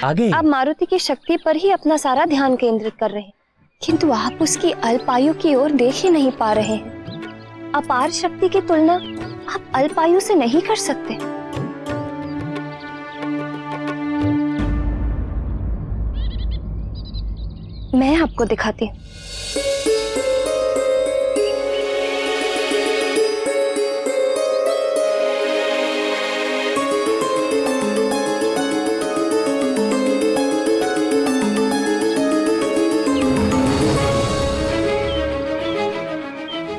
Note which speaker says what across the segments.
Speaker 1: आगे
Speaker 2: आप मारुति की शक्ति पर ही अपना सारा ध्यान केंद्रित कर रहे हैं, किंतु आप उसकी अल्पायु की ओर देख ही नहीं पा रहे हैं। अपार शक्ति की तुलना आप अल्पायु से नहीं कर सकते। मैं आपको दिखाती हूँ।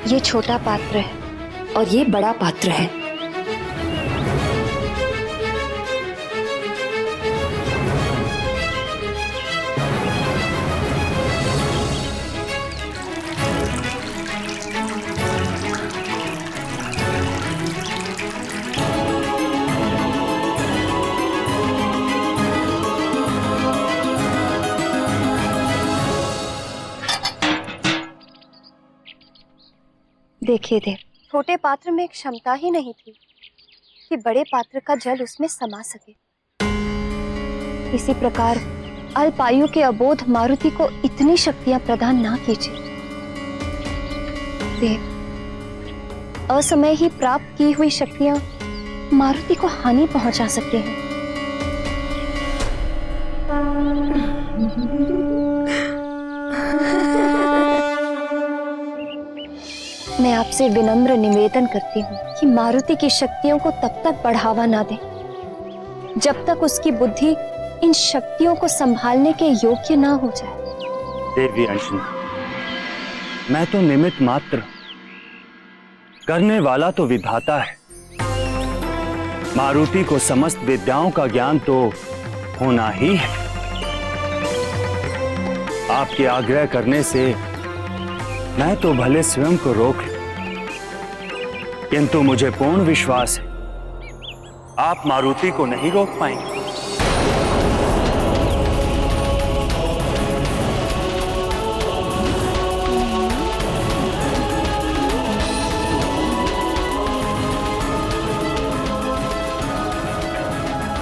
Speaker 2: ये छोटा पात्र है और ये बड़ा पात्र है। देखिए देव, छोटे पात्र में एक क्षमता ही नहीं थी कि बड़े पात्र का जल उसमें समा सके। इसी प्रकार अल्पायु के अबोध मारुति को इतनी शक्तियां प्रदान ना कीजिए। देव, असमय ही प्राप्त की हुई शक्तियां मारुति को हानि पहुंचा सकते हैं। मैं आपसे विनम्र निवेदन करती हूँ कि मारुति की शक्तियों को तब तक बढ़ावा ना दें जब तक उसकी बुद्धि इन शक्तियों को संभालने के योग्य ना हो जाए।
Speaker 1: देवी अंजना, मैं तो निमित्त मात्र, करने वाला तो विधाता है। मारुति को समस्त विद्याओं का ज्ञान तो होना ही है। आपके आग्रह करने से मैं तो भले स्वयं को रोक लूं, किंतु मुझे पूर्ण विश्वास है आप मारुति को नहीं रोक पाएंगे।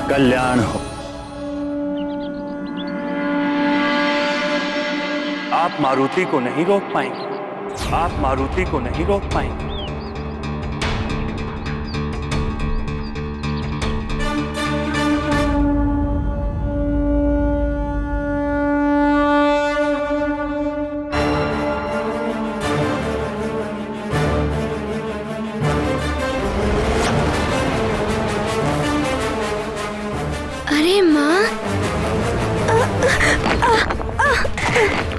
Speaker 1: कल्याण हो। आप मारुति को नहीं रोक पाएंगे। आप मारुति को नहीं रोक पाएंगे।
Speaker 2: अरे माँ,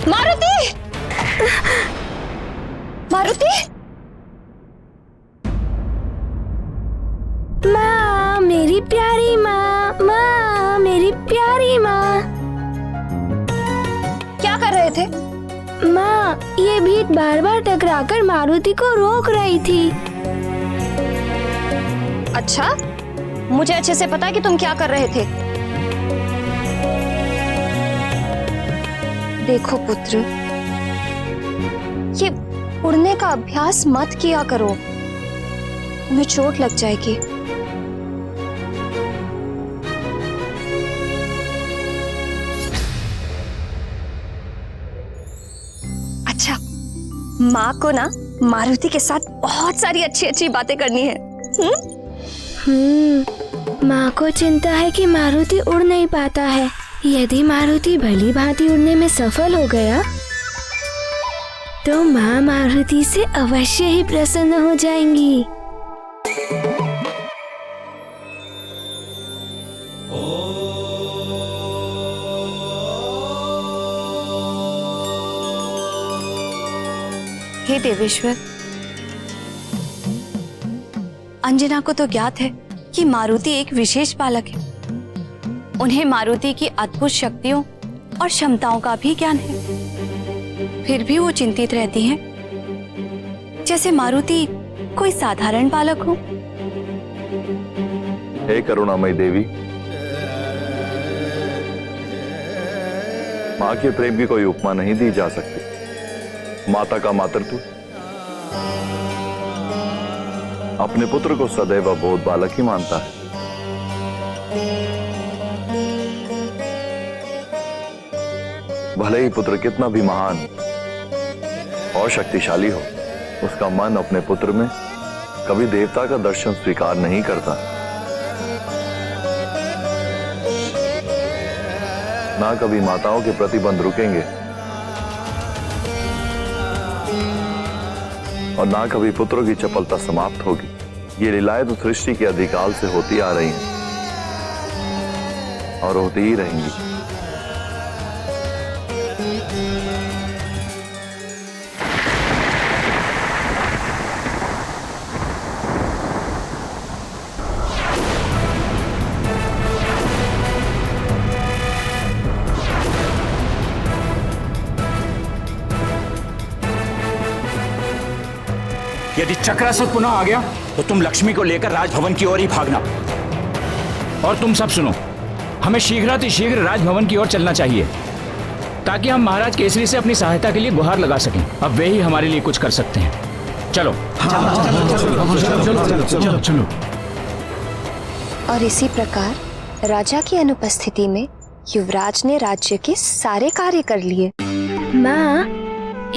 Speaker 2: मारुति! मारुति!
Speaker 3: माँ, मेरी प्यारी माँ, माँ, मेरी प्यारी माँ।
Speaker 2: क्या कर रहे थे?
Speaker 3: माँ, ये भीड़ बार बार टकराकर मारुति को रोक रही थी।
Speaker 2: अच्छा, मुझे अच्छे से पता है कि तुम क्या कर रहे थे। देखो पुत्र, ये उड़ने का अभ्यास मत किया करो, तुम्हें चोट लग जाएगी। अच्छा, माँ को ना मारुति के साथ बहुत सारी अच्छी अच्छी बातें करनी है।
Speaker 3: माँ को चिंता है कि मारुति उड़ नहीं पाता है। यदि मारुति भली भांति उड़ने में सफल हो गया तो माँ मारुति से अवश्य ही प्रसन्न हो जाएंगी।
Speaker 2: हे देवेश्वर, अंजना को तो ज्ञात है कि मारुति एक विशेष बालक है। उन्हें मारुति की अद्भुत शक्तियों और क्षमताओं का भी ज्ञान है। फिर भी वो चिंतित रहती हैं, जैसे मारुति कोई साधारण बालक हो।
Speaker 4: हे करुणामयी देवी, माँ के प्रेम की कोई उपमा नहीं दी जा सकती। माता का मातृत्व अपने पुत्र को सदैव अबोध बालक ही मानता है। भले ही पुत्र कितना भी महान और शक्तिशाली हो, उसका मन अपने पुत्र में कभी देवता का दर्शन स्वीकार नहीं करता। ना कभी माताओं के प्रतिबंध रुकेंगे और ना कभी पुत्रों की चपलता समाप्त होगी। ये लीलाएं तो सृष्टि के अधिकाल से होती आ रही हैं और होती ही रहेंगी।
Speaker 5: यदि चक्रासुर पुनः आ गया तो तुम लक्ष्मी को लेकर राजभवन की ओर ही भागना। और तुम सब सुनो, हमें शीघ्र राजभवन की ओर चलना चाहिए ताकि हम महाराज केसरी से अपनी सहायता के लिए गुहार लगा सकें। अब वे ही हमारे लिए कुछ कर सकते हैं। चलो चलो।
Speaker 6: और इसी प्रकार राजा की अनुपस्थिति में युवराज ने राज्य के सारे कार्य कर लिए।
Speaker 3: माँ,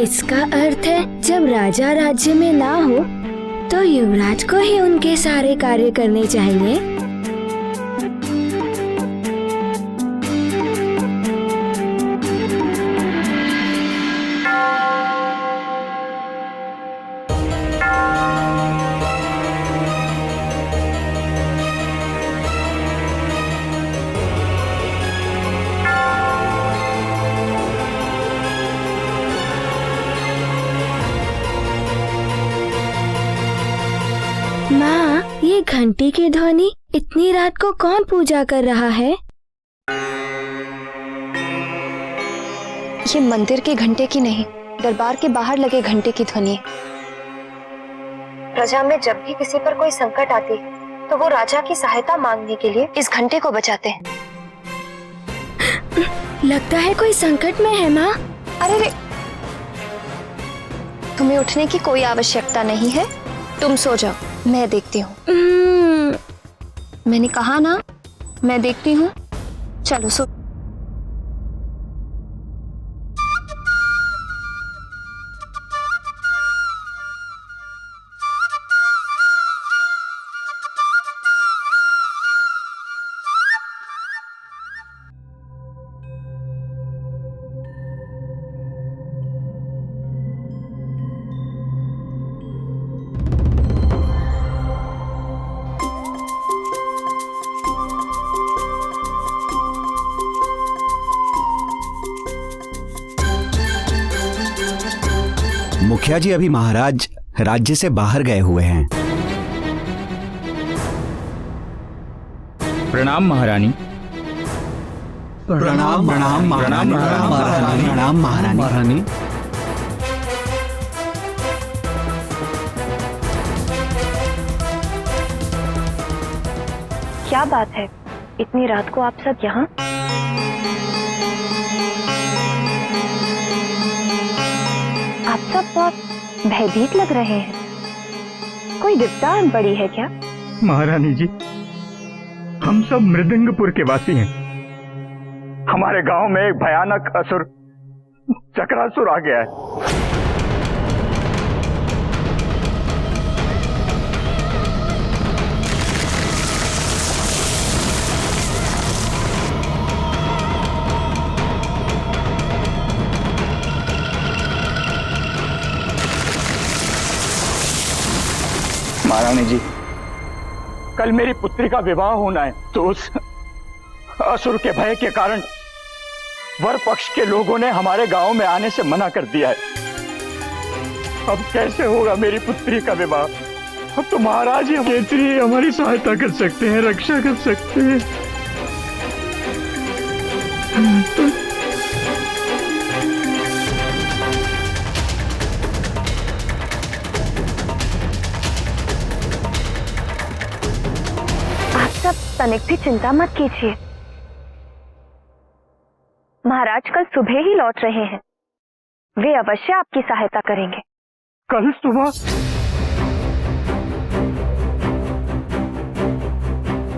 Speaker 3: इसका अर्थ है जब राजा राज्य में ना हो तो युवराज को ही उनके सारे कार्य करने चाहिए। माँ, ये घंटी की ध्वनि इतनी रात को कौन पूजा कर रहा है?
Speaker 6: ये मंदिर के घंटे की नहीं, दरबार के बाहर लगे घंटे की ध्वनि है। प्रजा में जब भी किसी पर कोई संकट आती है तो वो राजा की सहायता मांगने के लिए इस घंटे को बजाते हैं।
Speaker 3: लगता है कोई संकट में है माँ।
Speaker 6: अरे रे, तुम्हें उठने की कोई आवश्यकता नहीं है, तुम सो जाओ, मैं देखती हूँ। मैंने कहा ना, मैं देखती हूँ। चलो सो।
Speaker 7: मुखिया जी, अभी महाराज राज्य से बाहर गए हुए हैं।
Speaker 5: प्रणाम महारानी।
Speaker 7: प्रणाम महारानी।
Speaker 6: क्या बात है, इतनी रात को आप सब यहाँ? आप सब बहुत भयभीत लग रहे हैं। कोई विपदा आन पड़ी है क्या?
Speaker 5: महारानी जी, हम सब मृदंगपुर के वासी हैं। हमारे गांव में एक भयानक असुर चक्रासुर आ गया है। महारानी जी, कल मेरी पुत्री का विवाह होना है, तो उस असुर के भय के कारण वर पक्ष के लोगों ने हमारे गांव में आने से मना कर दिया है। अब कैसे होगा मेरी पुत्री का विवाह? अब तो महाराज ही केसरी हमारी सहायता कर सकते हैं, रक्षा कर सकते हैं।
Speaker 6: तनिक भी चिंता मत कीजिए, महाराज कल सुबह ही लौट रहे हैं। वे अवश्य आपकी सहायता करेंगे।
Speaker 5: कल सुबह?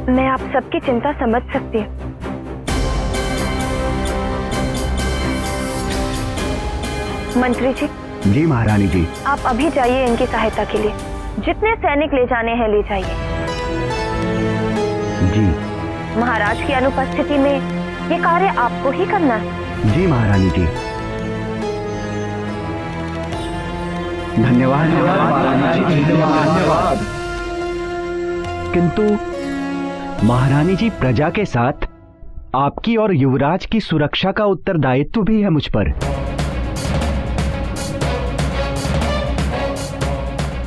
Speaker 6: मैं आप सबकी चिंता समझ सकती हूँ। मंत्री जी,
Speaker 7: जी महारानी जी।
Speaker 6: आप अभी जाइए इनकी सहायता के लिए। जितने सैनिक ले जाने हैं ले जाइए।
Speaker 7: जी
Speaker 6: महाराज की अनुपस्थिति में ये कार्य आपको ही करना है।
Speaker 7: जी महारानी जी। धन्यवाद धन्यवाद। किंतु महारानी जी, प्रजा के साथ आपकी और युवराज की सुरक्षा का उत्तरदायित्व भी है मुझ पर।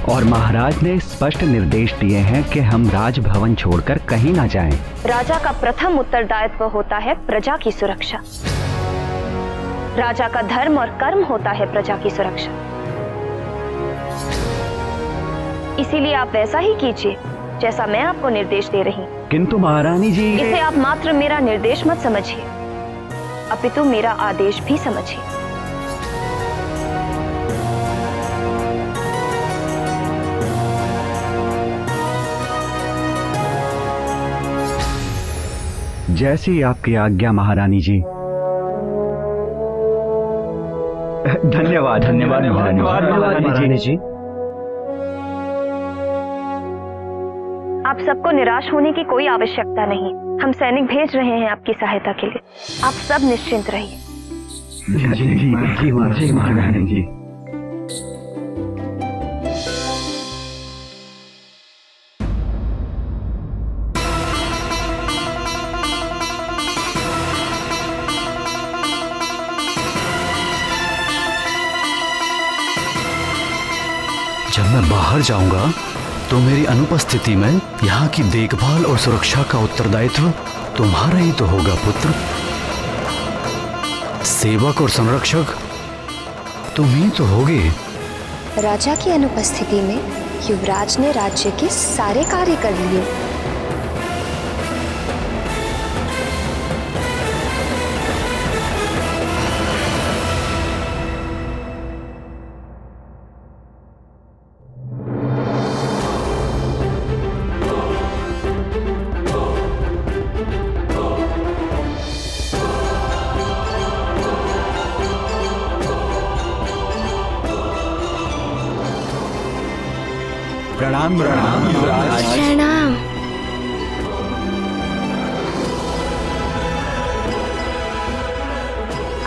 Speaker 7: और महाराज ने स्पष्ट निर्देश दिए हैं कि हम राजभवन छोड़कर कहीं ना जाएं।
Speaker 6: राजा का प्रथम उत्तरदायित्व होता है प्रजा की सुरक्षा। राजा का धर्म और कर्म होता है प्रजा की सुरक्षा। इसीलिए आप वैसा ही कीजिए जैसा मैं आपको निर्देश दे रही हूँ।
Speaker 7: किंतु महारानी जी,
Speaker 6: इसे आप मात्र मेरा निर्देश मत समझिए, अपितु मेरा आदेश भी समझिए।
Speaker 7: जैसी आपकी आज्ञा महारानी जी। धन्यवाद धन्यवाद महारानी जी।
Speaker 6: आप सबको निराश होने की कोई आवश्यकता नहीं। हम सैनिक भेज रहे हैं आपकी सहायता के लिए। आप सब निश्चिंत रहिए।
Speaker 7: जी महारानी जी।
Speaker 8: जब मैं बाहर जाऊंगा तो मेरी अनुपस्थिति में यहाँ की देखभाल और सुरक्षा का उत्तरदायित्व तुम्हारा ही तो होगा पुत्र। सेवक और संरक्षक तुम ही तो होगे।
Speaker 6: राजा की अनुपस्थिति में युवराज ने राज्य के सारे कार्य कर लिए।
Speaker 7: प्रणाम प्रणाम युवराज।
Speaker 3: प्रणाम।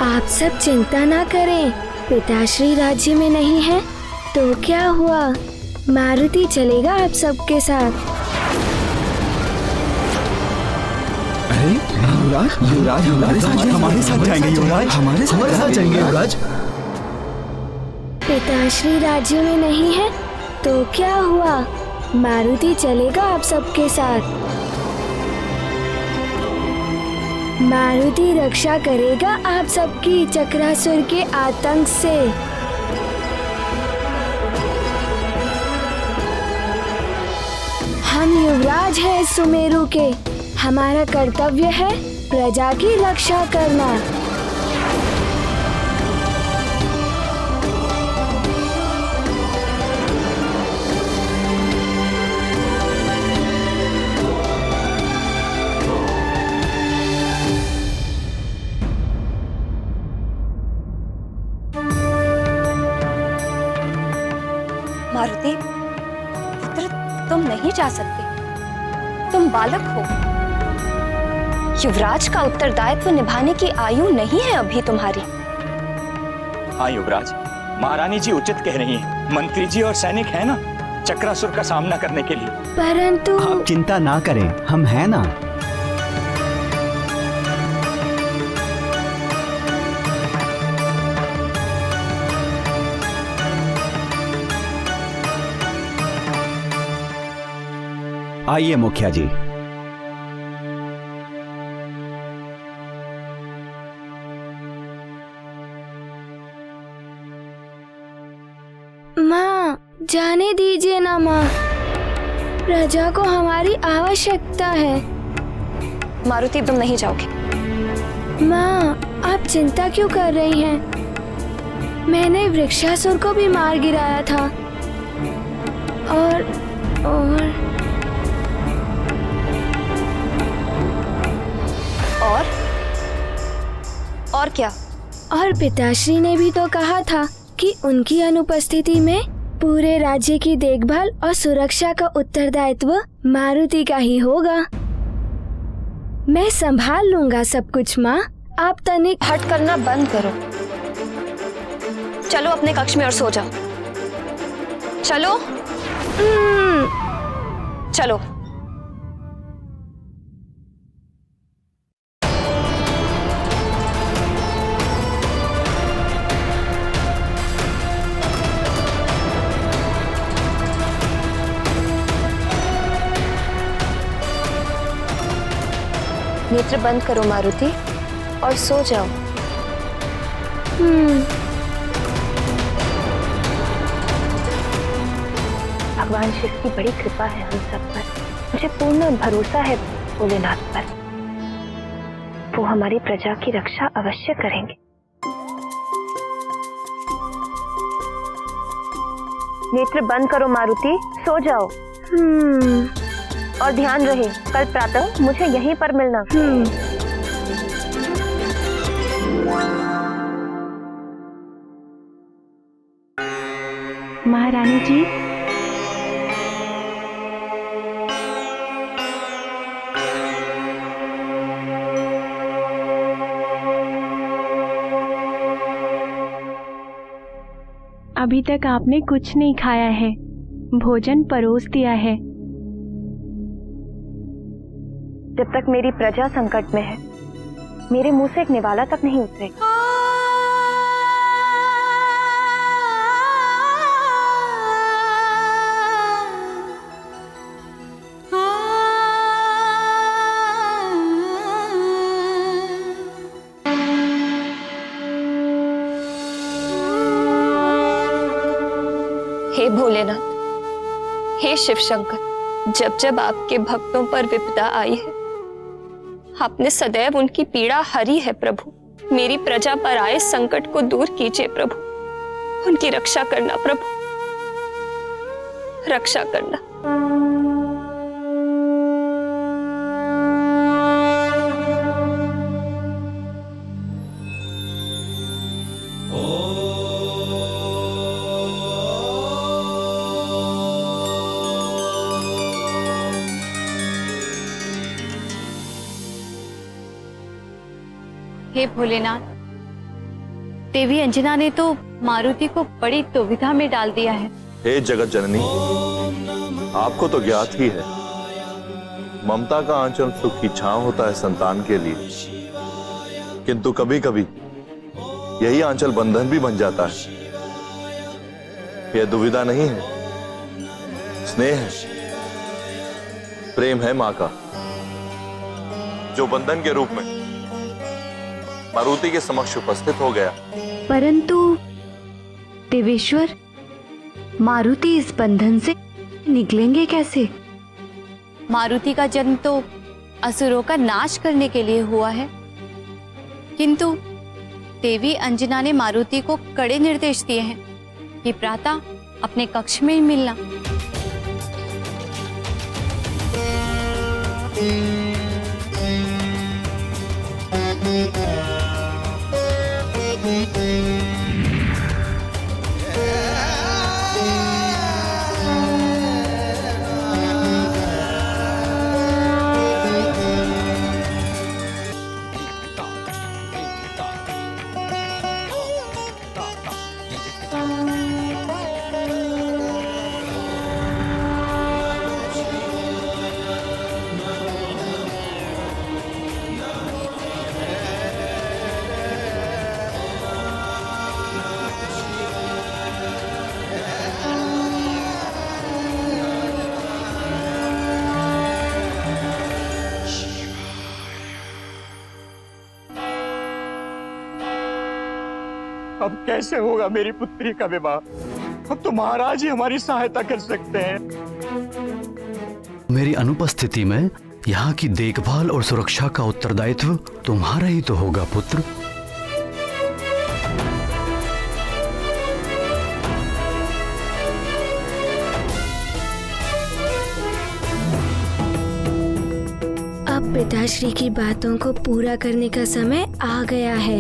Speaker 3: आप सब चिंता ना करें, पिताश्री राज्य में नहीं है तो क्या हुआ, मारुति चलेगा आप सबके साथ।
Speaker 7: अरे युवराज हमारे साथ जाएंगे युवराज। हमारे साथ जाएंगे युवराज।
Speaker 3: पिताश्री राज्य में नहीं है तो क्या हुआ, मारुति चलेगा आप सबके साथ। मारुति रक्षा करेगा आप सबकी चक्रासुर के आतंक से। हम युवराज हैं सुमेरु के, हमारा कर्तव्य है प्रजा की रक्षा करना।
Speaker 2: मारुति पुत्र, तुम नहीं जा सकते, तुम बालक हो। युवराज का उत्तरदायित्व निभाने की आयु नहीं है अभी तुम्हारी।
Speaker 5: हाँ युवराज, महारानी जी उचित कह रही हैं। मंत्री जी और सैनिक हैं ना चक्रासुर का सामना करने के लिए।
Speaker 3: परंतु
Speaker 7: आप चिंता ना करें, हम हैं ना। आइए मुखिया जी।
Speaker 3: माँ, जाने दीजिए ना माँ, प्रजा को हमारी आवश्यकता है।
Speaker 2: मारुति, तुम नहीं जाओगे।
Speaker 3: माँ, आप चिंता क्यों कर रही हैं? मैंने वृक्षासुर को भी मार गिराया था
Speaker 6: और क्या?
Speaker 3: और पिताश्री ने भी तो कहा था कि उनकी अनुपस्थिति में पूरे राज्य की देखभाल और सुरक्षा का उत्तरदायित्व मारुति का ही होगा। मैं संभाल लूंगा सब कुछ माँ, आप तनिक
Speaker 6: हट करना बंद करो। चलो अपने कक्ष में और सो जाओ। चलो चलो। नेत्र बंद करो मारुति और सो जाओ। भगवान शिव की बड़ी कृपा है हम सब पर। मुझे पूर्ण भरोसा है भोलेनाथ पर। वो हमारी प्रजा की रक्षा अवश्य करेंगे। नेत्र बंद करो मारुति, सो जाओ। और ध्यान रहे कल प्रातः मुझे यहीं पर मिलना।
Speaker 3: महारानी जी, अभी तक आपने कुछ नहीं खाया है, भोजन परोस दिया है।
Speaker 6: जब तक मेरी प्रजा संकट में है, मेरे मुंह से एक निवाला तक नहीं उतरेगा। हे भोलेनाथ, हे शिव शंकर, जब जब आपके भक्तों पर विपदा आई है, आपने सदैव उनकी पीड़ा हरी है प्रभु। मेरी प्रजा पर आए संकट को दूर कीजिए प्रभु। उनकी रक्षा करना प्रभु, रक्षा करना।
Speaker 2: हे भोलेनाथ, देवी अंजना ने तो मारुति को बड़ी दुविधा में डाल दिया है।
Speaker 4: हे जगत जननी, आपको तो ज्ञात ही है, ममता का आंचल सुख की छांव होता है संतान के लिए, किंतु कभी कभी यही आंचल बंधन भी बन जाता है। यह दुविधा नहीं है, स्नेह है, प्रेम है मां का, जो बंधन के रूप में मारुति के समक्ष उपस्थित हो गया।
Speaker 2: परंतु देवेश्वर, मारुति इस बंधन से निकलेंगे कैसे? मारुति का जन्म तो असुरों का नाश करने के लिए हुआ है, किंतु देवी अंजना ने मारुति को कड़े निर्देश दिए हैं कि प्रातः अपने कक्ष में ही मिलना।
Speaker 5: अब कैसे होगा मेरी पुत्री का विवाह? अब तो महाराज ही हमारी सहायता कर सकते हैं।
Speaker 8: मेरी अनुपस्थिति में यहाँ की देखभाल और सुरक्षा का उत्तरदायित्व तुम्हारा ही तो होगा पुत्र।
Speaker 3: अब पिताश्री की बातों को पूरा करने का समय आ गया है।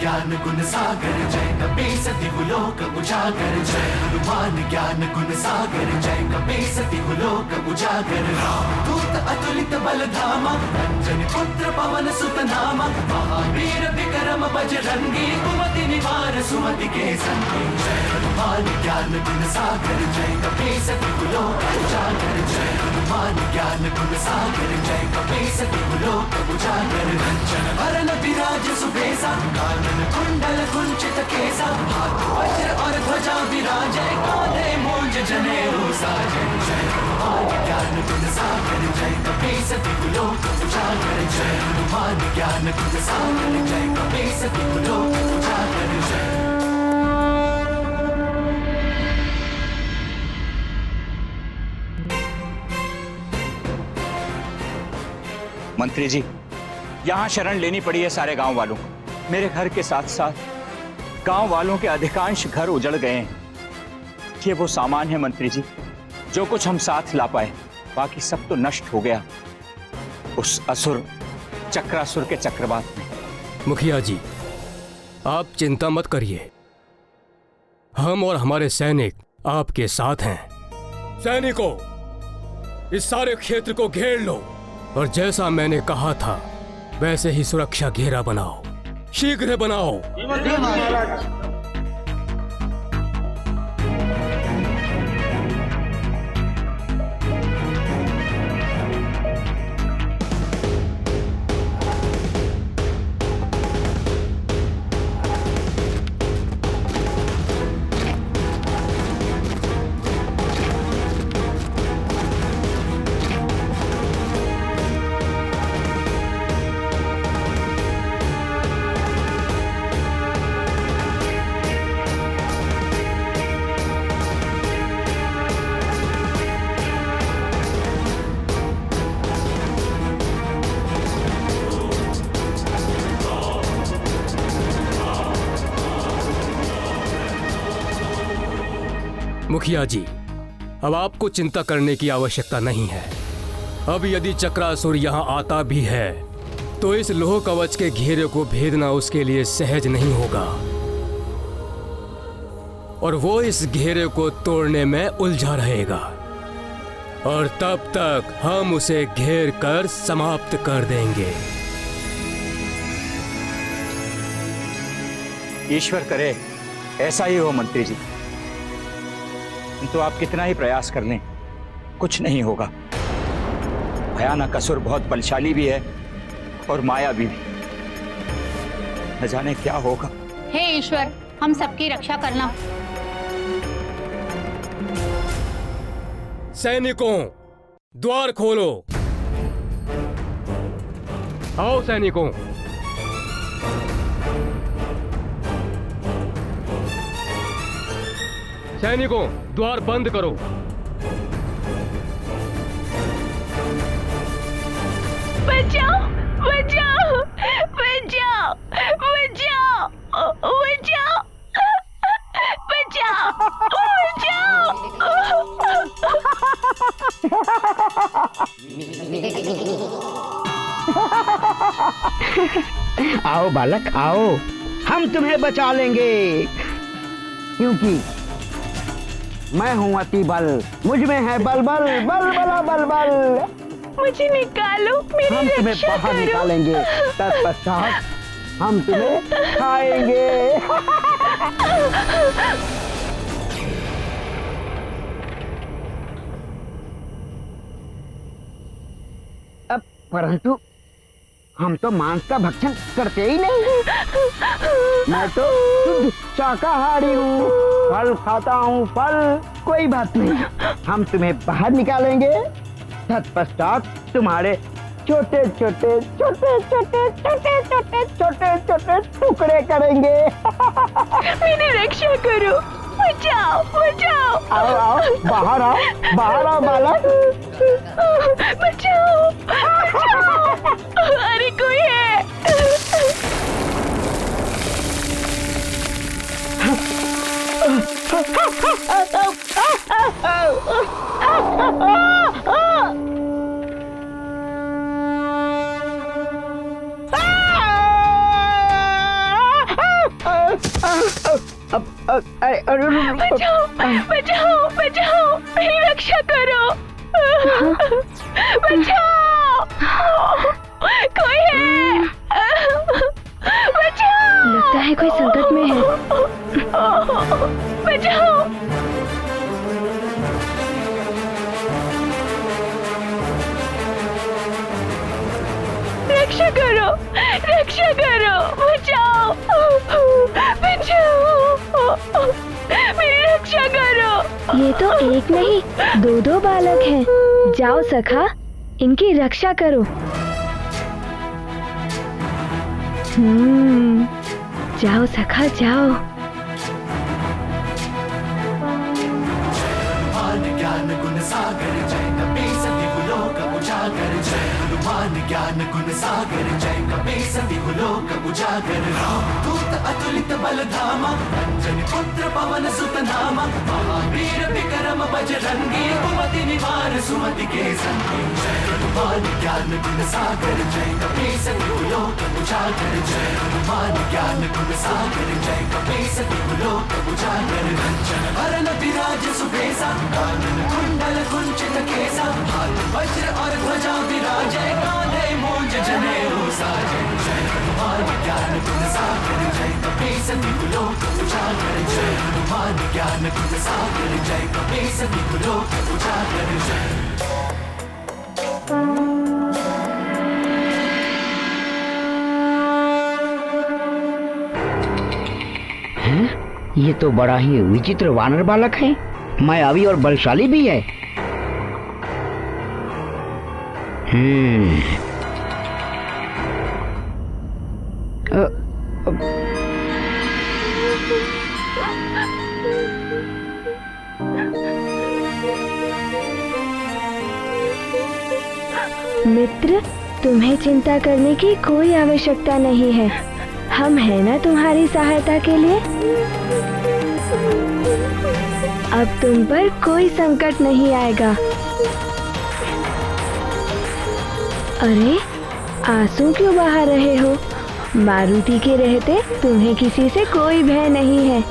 Speaker 9: ज्ञान गुण सागर जय कपीसति लोक उजागर जय हनुमान ज्ञान गुण सागर जय कपीसति लोक उजागर दूत अतुलित बल धामा अंजनी पुत्र पवन सुत नामा महावीर विक्रम बजरंगी कुमति निवार सुमति के संगी जय हनुमान ज्ञान गुण सागर जय कपीसति लोक उजागर जय हनुमान ज्ञान गुण सागर जय कपीसति लोक उजागर रंजन वरन विराज सुबेसा कुंडल कुंचित केसा हाथ वज्र और ध्वजा विराजे कांधे मूंज जनेऊ साजे जय हनुमान ज्ञान गुण सागर जय कपीसति लोक उजागर जय हनुमान ज्ञान गुण सागर जय कपीसति लोक उजागर जय।
Speaker 5: मंत्री जी, यहाँ शरण लेनी पड़ी है सारे गांव वालों को। मेरे घर के साथ साथ गांव वालों के अधिकांश घर उजड़ गए हैं। ये वो सामान है मंत्री जी जो कुछ हम साथ ला पाए, बाकी सब तो नष्ट हो गया उस असुर चक्रासुर के चक्रवात में।
Speaker 10: मुखिया जी, आप चिंता मत करिए, हम और हमारे सैनिक आपके साथ हैं। सैनिकों, इस सारे क्षेत्र को घेर लो और जैसा मैंने कहा था वैसे ही सुरक्षा घेरा बनाओ, शीघ्र बनाओ। मुखिया जी, अब आपको चिंता करने की आवश्यकता नहीं है। अब यदि चक्रासुर यहाँ आता भी है तो इस लोह कवच के घेरे को भेदना उसके लिए सहज नहीं होगा और वो इस घेरे को तोड़ने में उलझा रहेगा और तब तक हम उसे घेर कर समाप्त कर देंगे।
Speaker 5: ईश्वर करे ऐसा ही हो मंत्री जी, तो आप कितना ही प्रयास कर लें कुछ नहीं होगा। भयानक असुर बहुत बलशाली भी है और मायावी भी, न जाने क्या होगा।
Speaker 11: हे ईश्वर, हम सबकी रक्षा करना।
Speaker 10: सैनिकों, द्वार खोलो। आओ सैनिकों। सैनिकों, द्वार बंद करो।
Speaker 3: बचाओ, बचाओ, बचाओ, बचाओ, बचाओ,
Speaker 12: बचाओ। आओ बालक आओ, हम तुम्हें बचा लेंगे, क्योंकि मैं हूँ अति बल, मुझ में है बल बल बल बला बल बल।
Speaker 3: मुझे निकालो, मेरी
Speaker 12: हम तुम्हें
Speaker 3: रक्षा
Speaker 12: बाहर
Speaker 3: करो।
Speaker 12: निकालेंगे, तत्पश्चात हम तुम्हें खाएंगे। अब परंतु हम तो मांस का भक्षण करते ही नहीं। मैं तो शुद्ध शाकाहारी हूँ, फल खाता हूँ, फल कोई बात नहीं, हम तुम्हें बाहर निकालेंगे। तत्पश्चात तुम्हारे छोटे छोटे छोटे छोटे छोटे छोटे छोटे छोटे टुकड़े करेंगे।
Speaker 3: मेरी रक्षा करो, बचाओ बचाओ।
Speaker 12: आओ आओ, बाहर आओ बालक।
Speaker 3: बचाओ बचाओ, अरे कोई है। बचाओ बचाओ बचाओ, मेरी रक्षा करो। बचाओ, कोई है। बचाओ, लगता है कोई संकट में है। बचाओ। रक्षा करो, रक्षा करो, बचाओ बचाओ, मेरी रक्षा करो। ये तो एक नहीं, दो बालक हैं। जाओ सखा, इनकी रक्षा करो। जाओ सखा जाओ।
Speaker 9: ज्ञान गुण सागर जय कपीस दिवलोक उजागर, जय हनुमान ज्ञान गुण सागर जय कपीस दिवलोक उजागर। दूत अतुलित बल धामा, अंजनी पुत्र पवन सुत नामा, महावीर विक्रम बजरंगी, कुमति निवार सुमति के संगी। जय हनुमान ज्ञान गुण सागर जय कपीस दिवलोक उजागर, जय हनुमान ज्ञान गुण सागर जय कपीस दिवलोक उजागर। कंचन वरन विराज सुबेसा, कानन कुंडल कुंचित केसा, हाथ वज्र और ध्वजा विराजै, कांधे मूंज जनेऊ साजै। जय हनुमान ज्ञान गुण सागर जय कपीस दिवलोक उजागर, जय हनुमान ज्ञान गुण सागर जय कपीस दिवलोक उजागर। जय
Speaker 12: ये तो बड़ा ही विचित्र वानर बालक है, मायावी और बलशाली भी है।
Speaker 3: मित्र, तुम्हें चिंता करने की कोई आवश्यकता नहीं है। हम हैं ना तुम्हारी सहायता के लिए। अब तुम पर कोई संकट नहीं आएगा। अरे, आंसू क्यों बहा रहे हो? मारुति के रहते तुम्हें किसी से कोई भय नहीं है।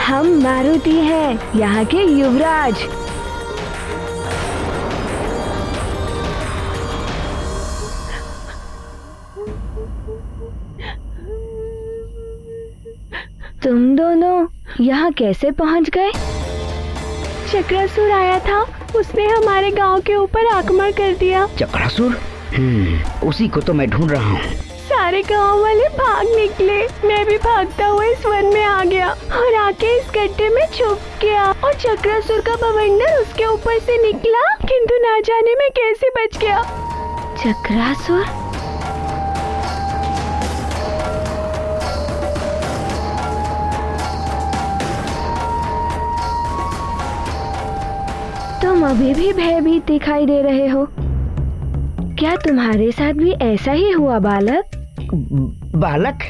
Speaker 3: हम मारुति हैं, यहाँ के युवराज। तुम दोनों यहाँ कैसे पहुँच गए? चक्रासुर आया था, उसने हमारे गांव के ऊपर आक्रमण कर दिया।
Speaker 12: चक्रासुर? उसी को तो मैं ढूंढ रहा हूँ।
Speaker 3: सारे गांव वाले भाग निकले, मैं भी भागता हुआ इस वन में आ गया और आके इस गड्ढे में छुप गया। और चक्रासुर का बवंडर उसके ऊपर से निकला, किंतु ना जाने में कैसे बच गया। चक्रासुर? तुम अभी भी भयभीत दिखाई दे रहे हो। क्या तुम्हारे साथ भी ऐसा ही हुआ बालक?
Speaker 12: बालक?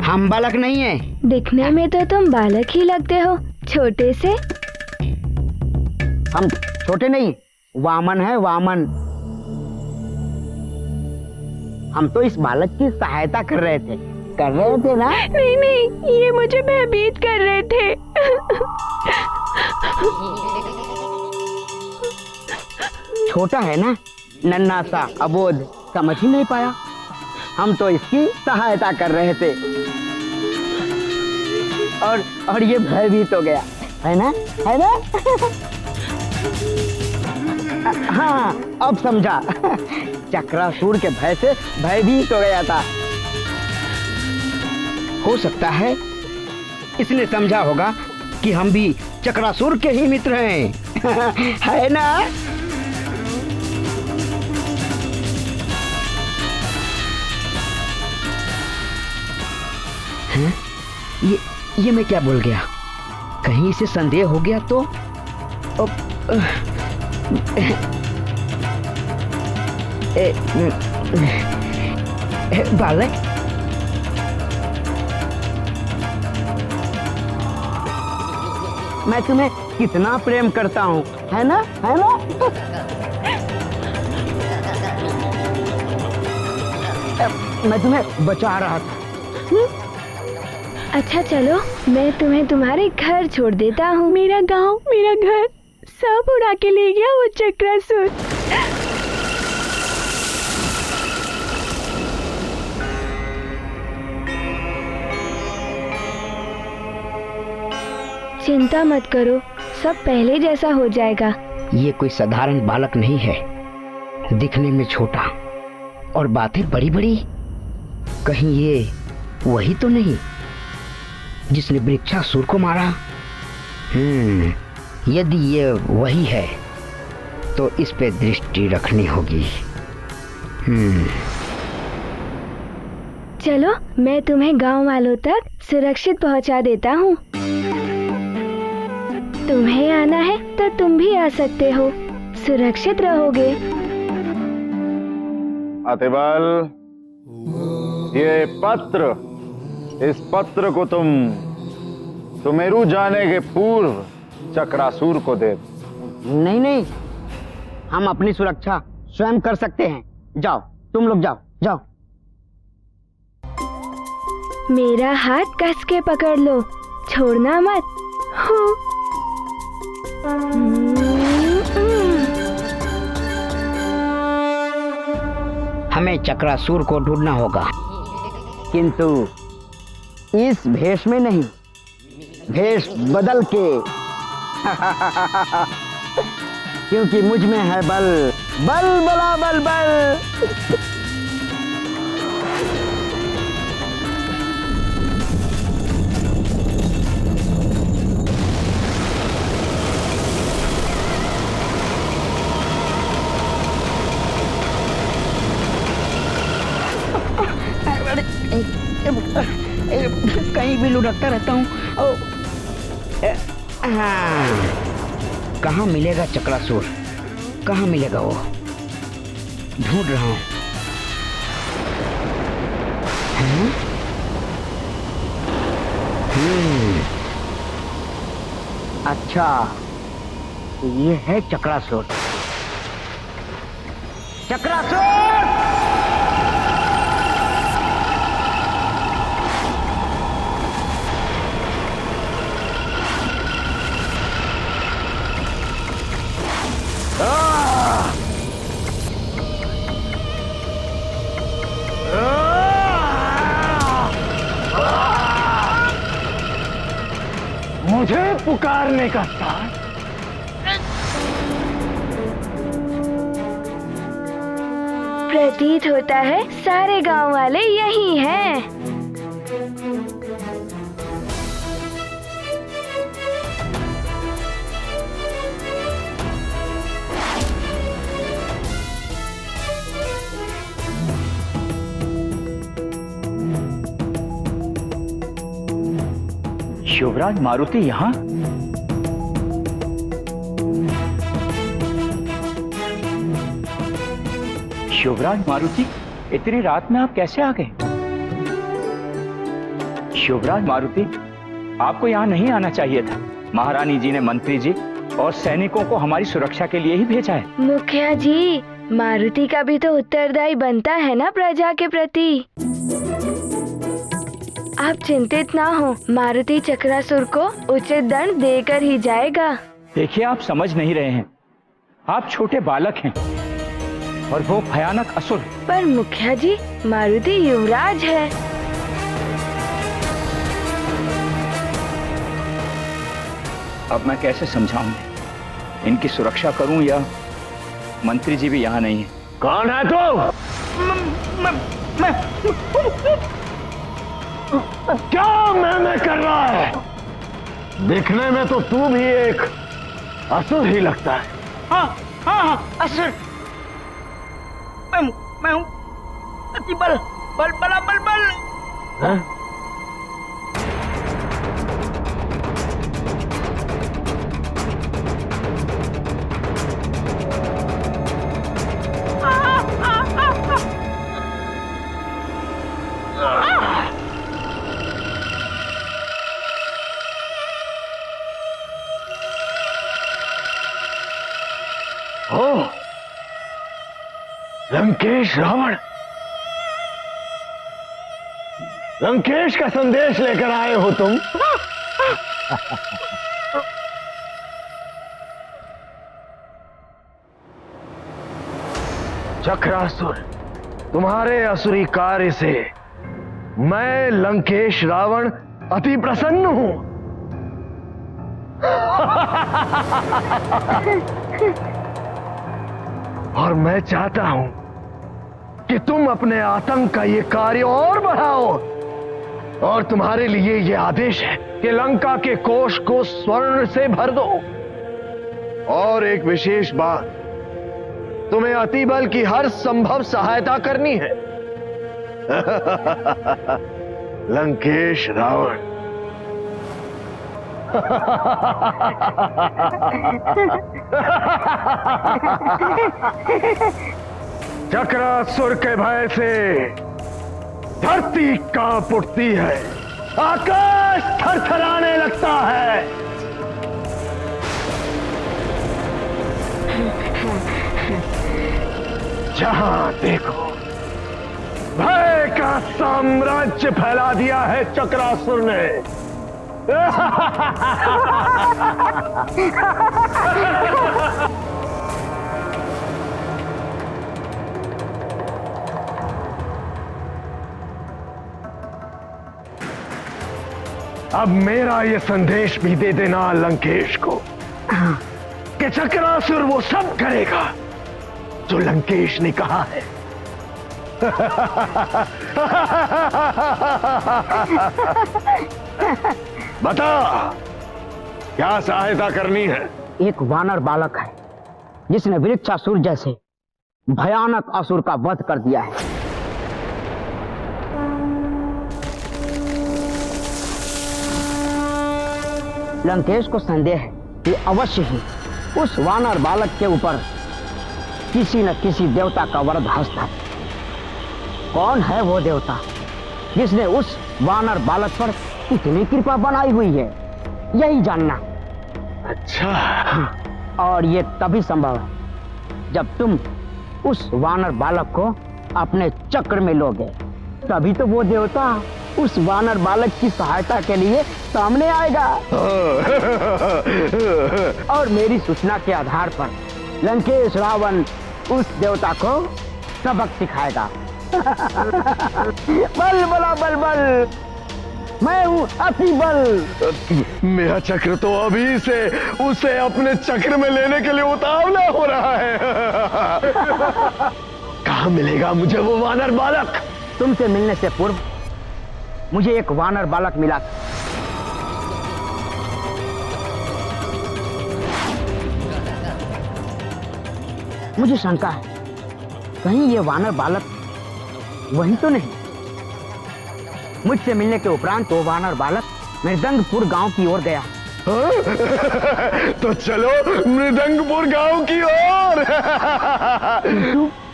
Speaker 12: हम बालक नहीं है।
Speaker 3: दिखने में तो तुम बालक ही लगते हो, छोटे से।
Speaker 12: हम छोटे नहीं, वामन है, वामन। हम तो इस बालक की सहायता कर रहे थे ना?
Speaker 3: नहीं नहीं, ये मुझे भयभीत कर रहे थे।
Speaker 12: छोटा है ना, नन्हा सा, अबोध, समझ ही नहीं पाया। हम तो इसकी सहायता कर रहे थे और ये भयभीत हो गया, है ना? है ना? हाँ, अब समझा। चक्रासुर के भय से भयभीत हो गया था। हो सकता है इसने समझा होगा कि हम भी चक्रासुर के ही मित्र हैं। है ना? हैं? ये मैं क्या बोल गया? कहीं इसे संदेह हो गया तो? बालक, मैं तुम्हें कितना प्रेम करता हूँ, है ना? है ना? मैं तुम्हें बचा रहा था।
Speaker 3: अच्छा चलो, मैं तुम्हें तुम्हारे घर छोड़ देता हूँ। मेरा गांव, मेरा घर सब उड़ा के ले गया वो चक्रासुर। चिंता मत करो, सब पहले जैसा हो जाएगा।
Speaker 12: ये कोई साधारण बालक नहीं है, दिखने में छोटा और बातें बड़ी बड़ी। कहीं ये वही तो नहीं जिसने वृक्षासुर को मारा? यदि ये वही है तो इस पे दृष्टि रखनी होगी।
Speaker 3: चलो, मैं तुम्हें गांव वालों तक सुरक्षित पहुंचा देता हूँ। तुम्हें आना है तो तुम भी आ सकते हो, सुरक्षित रहोगे।
Speaker 13: अतिबल, ये पत्र, इस पत्र को तुम सुमेरु जाने के पूर्व चक्रासुर को दे।
Speaker 12: नहीं नहीं, हम अपनी सुरक्षा स्वयं कर सकते हैं। जाओ, तुम लोग जाओ जाओ।
Speaker 3: मेरा हाथ कस के पकड़ लो, छोड़ना मत।
Speaker 12: हमें चक्रासुर को ढूंढना होगा, किंतु इस भेष में नहीं, भेष बदल के। क्योंकि मुझ में है बल, बल बला बल बल। कहीं भी लुढ़कता रहता हूँ। कहाँ मिलेगा चक्रासुर? कहाँ मिलेगा वो? ढूंढ रहा हूँ। अच्छा, ये है चक्रासुर। चक्रासुर!
Speaker 5: मुझे पुकारने का साथ
Speaker 3: प्रतीत होता है सारे गांव वाले यही हैं।
Speaker 5: युवराज मारुति यहाँ? युवराज मारुति, इतनी रात में आप कैसे आ गए? युवराज मारुति, आपको यहाँ नहीं आना चाहिए था। महारानी जी ने मंत्री जी और सैनिकों को हमारी सुरक्षा के लिए ही भेजा है।
Speaker 3: मुखिया जी, मारुति का भी तो उत्तरदायी बनता है ना प्रजा के प्रति। आप चिंतित ना हो, मारुति चक्रासुर को उचित दंड देकर ही जाएगा।
Speaker 5: देखिए, आप समझ नहीं रहे हैं। आप छोटे बालक हैं और वो भयानक असुर।
Speaker 3: पर मुखिया जी, मारुति युवराज है।
Speaker 5: अब मैं कैसे समझाऊं? इनकी सुरक्षा करूं या मंत्री जी भी यहाँ नहीं है?
Speaker 13: कौन है तू?
Speaker 5: मैं
Speaker 13: क्या मैं कर रहा है? दिखने में तो तू भी एक असुर ही लगता है।
Speaker 12: हाँ, असुर। मैं हूँ अति बल बल।
Speaker 13: हाँ? लंकेश रावण, लंकेश का संदेश लेकर आए हो तुम? चक्रासुर, तुम्हारे असुरी कार्य से मैं लंकेश रावण अति प्रसन्न हूं। और मैं चाहता हूं कि तुम अपने आतंक का ये कार्य और बढ़ाओ। और तुम्हारे लिए ये आदेश है कि लंका के कोष को स्वर्ण से भर दो। और एक विशेष बात, तुम्हें अतिबल की हर संभव सहायता करनी है। लंकेश रावण। चक्रासुर के भय से धरती कांप उठती है, आकाश थरथराने लगता है। जहां देखो भय का साम्राज्य फैला दिया है चक्रासुर ने। अब मेरा ये संदेश भी दे देना लंकेश को कि चक्रासुर वो सब करेगा जो लंकेश ने कहा है। बता, क्या सहायता करनी है?
Speaker 12: एक वानर बालक है जिसने वृक्षासुर जैसे भयानक असुर का वध कर दिया है। लंकेश को संदेह है कि अवश्य ही उस वानर बालक के ऊपर किसी न किसी देवता का वरद हस्त है। कौन है वो देवता जिसने उस वानर बालक पर इतनी कृपा बनाई हुई है, यही जानना।
Speaker 13: अच्छा।
Speaker 12: और ये तभी संभव है जब तुम उस वानर बालक को अपने चक्र में लोगे, तभी तो वो देवता उस वानर बालक की सहायता के लिए सामने आएगा। और मेरी सूचना के आधार पर लंकेश रावण उस देवता को सबक सिखाएगा। बल बला बल बल, मैं हूं अति बल।
Speaker 13: मेरा चक्र तो अभी से उसे अपने चक्र में लेने के लिए उतावला हो रहा है। कहाँ मिलेगा मुझे वो वानर बालक?
Speaker 12: तुमसे मिलने से पूर्व मुझे एक वानर बालक मिला था। मुझे शंका है कहीं ये वानर बालक वही तो नहीं। मुझसे मिलने के उपरांत वो वानर बालक मृदंगपुर गांव की ओर गया।
Speaker 13: तो चलो मृदंगपुर गांव की ओर।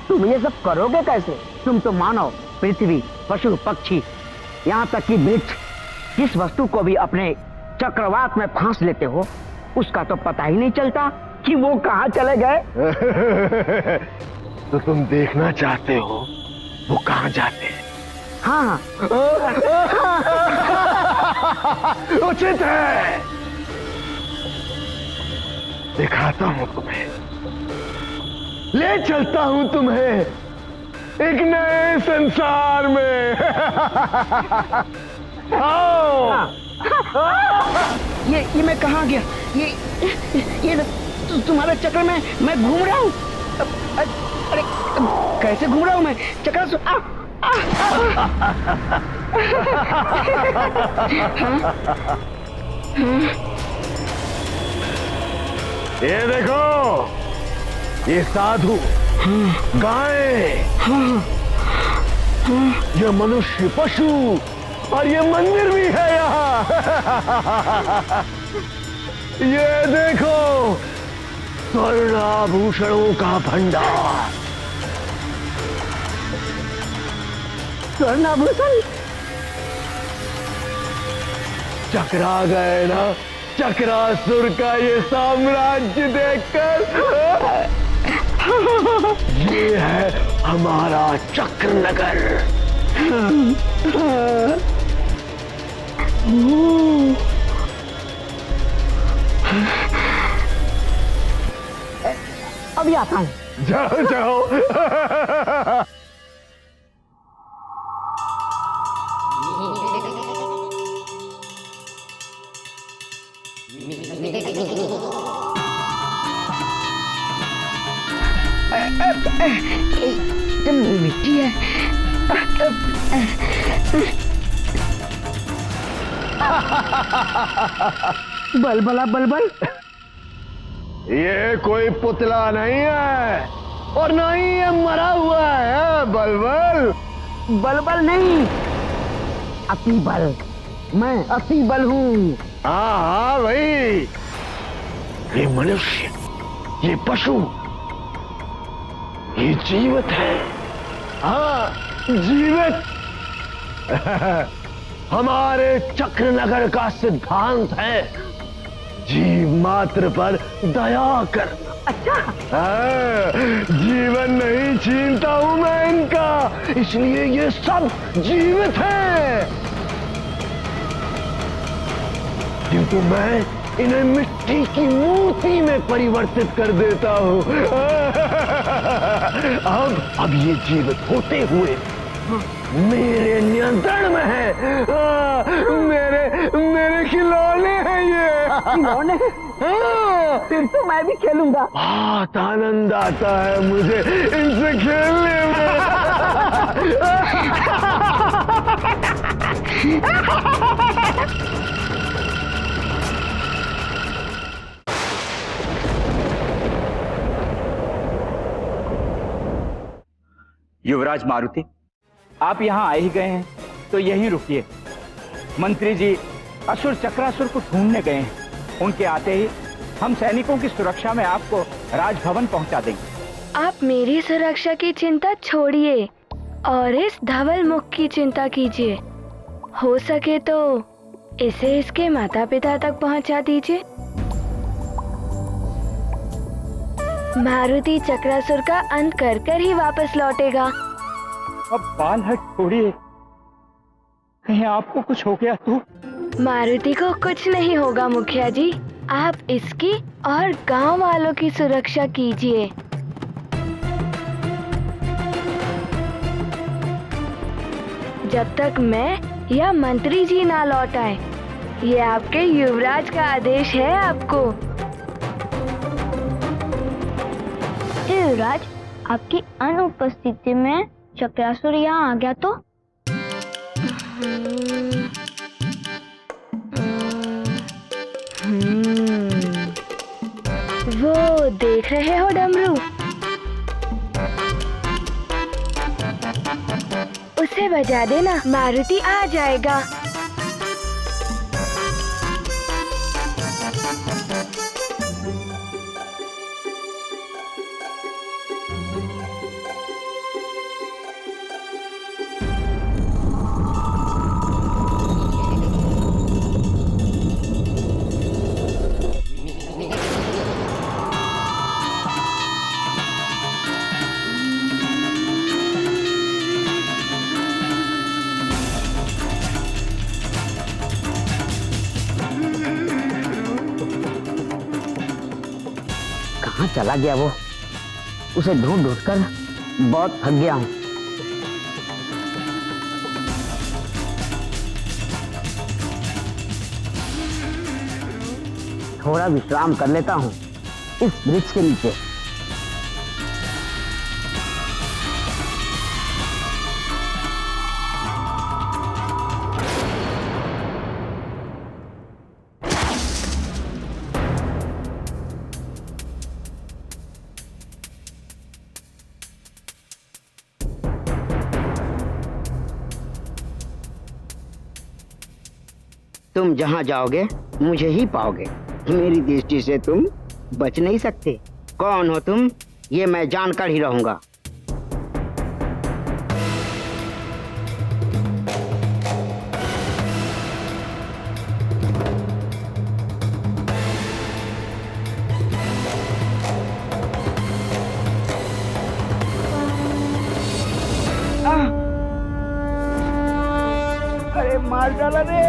Speaker 12: तुम ये सब करोगे कैसे? तुम तो मानव, पृथ्वी, पशु पक्षी, यहाँ तक कि वृक्ष, किस वस्तु को भी अपने चक्रवात में फांस लेते हो, उसका तो पता ही नहीं चलता कि वो कहाँ चले गए।
Speaker 13: तो तुम देखना चाहते हो वो कहाँ जाते हैं?
Speaker 12: हाँ।
Speaker 13: उचित है, दिखाता हूँ तुम्हें, ले चलता हूँ तुम्हें एक नए संसार में। आओ।
Speaker 12: ये मैं कहाँ गया? ये तुम्हारे चक्र में मैं घूम रहा हूँ। अरे कैसे घूम रहा हूँ मैं? चक्र
Speaker 13: ये देखो, ये साधु, गाय, ये मनुष्य, पशु और ये मंदिर भी है यहाँ। ये देखो, स्वर्ण आभूषणों का भंडार।
Speaker 12: स्वर्णाभूषण?
Speaker 13: चकरा गए ना चक्रासुर का ये साम्राज्य देखकर। ये है हमारा चक्रनगर।
Speaker 12: अभी आता हूँ।
Speaker 13: जाओ जाओ।
Speaker 12: मिट्टी है। बलबला बलबल।
Speaker 13: ये कोई पुतला नहीं है और नहीं ये मरा हुआ है बलबल।
Speaker 12: बलबल नहीं, अति बल। मैं अति बल हूँ।
Speaker 13: हाँ हाँ भाई, ये मनुष्य, ये पशु, ये जीवित है। हाँ जीवित। हमारे चक्रनगर का सिद्धांत है जीव मात्र पर दया करना।
Speaker 12: अच्छा।
Speaker 13: जीवन नहीं छीनता हूं मैं इनका, इसलिए ये सब जीवित हैं। किंतु मैं इन्हें मिट्टी की मूर्ति में परिवर्तित कर देता हूं। अब ये जीवित होते हुए मेरे नियंत्रण में है। मेरे खिलौने हैं ये।
Speaker 12: खिलौने? फिर तो मैं भी खेलूंगा।
Speaker 13: बहुत आनंद आता है मुझे इनसे खेलने में।
Speaker 5: युवराज मारुति, आप यहाँ आ ही गए हैं तो यहीं रुकिए। मंत्री जी असुर चक्रासुर को ढूंढने गए हैं। उनके आते ही हम सैनिकों की सुरक्षा में आपको राजभवन पहुंचा देंगे।
Speaker 3: आप मेरी सुरक्षा की चिंता छोड़िए और इस धवल मुख की चिंता कीजिए। हो सके तो इसे इसके माता पिता तक पहुंचा दीजिए। मारुति चक्रासुर का अंत कर ही वापस लौटेगा।
Speaker 5: अब बाल हट छोड़िए, कहीं आपको कुछ हो गया तो?
Speaker 3: मारुति को कुछ नहीं होगा मुखिया जी, आप इसकी और गांव वालों की सुरक्षा कीजिए। जब तक मैं या मंत्री जी ना लौट आए, ये आपके युवराज का आदेश है आपको।
Speaker 14: युवराज, आपकी अनुपस्थिति में चक्रासुर यहाँ आ गया तो?
Speaker 3: वो देख रहे हो डमरू, उसे बजा देना, मारुति आ जाएगा।
Speaker 12: कहाँ चला गया वो? उसे ढूंढ ढूंढ कर बहुत थक गया हूँ। थोड़ा विश्राम कर लेता हूँ इस वृक्ष के नीचे। तुम जहाँ जाओगे मुझे ही पाओगे। मेरी दृष्टि से तुम बच नहीं सकते। कौन हो तुम, ये मैं जानकर ही रहूंगा।
Speaker 5: अरे मार डाला रे।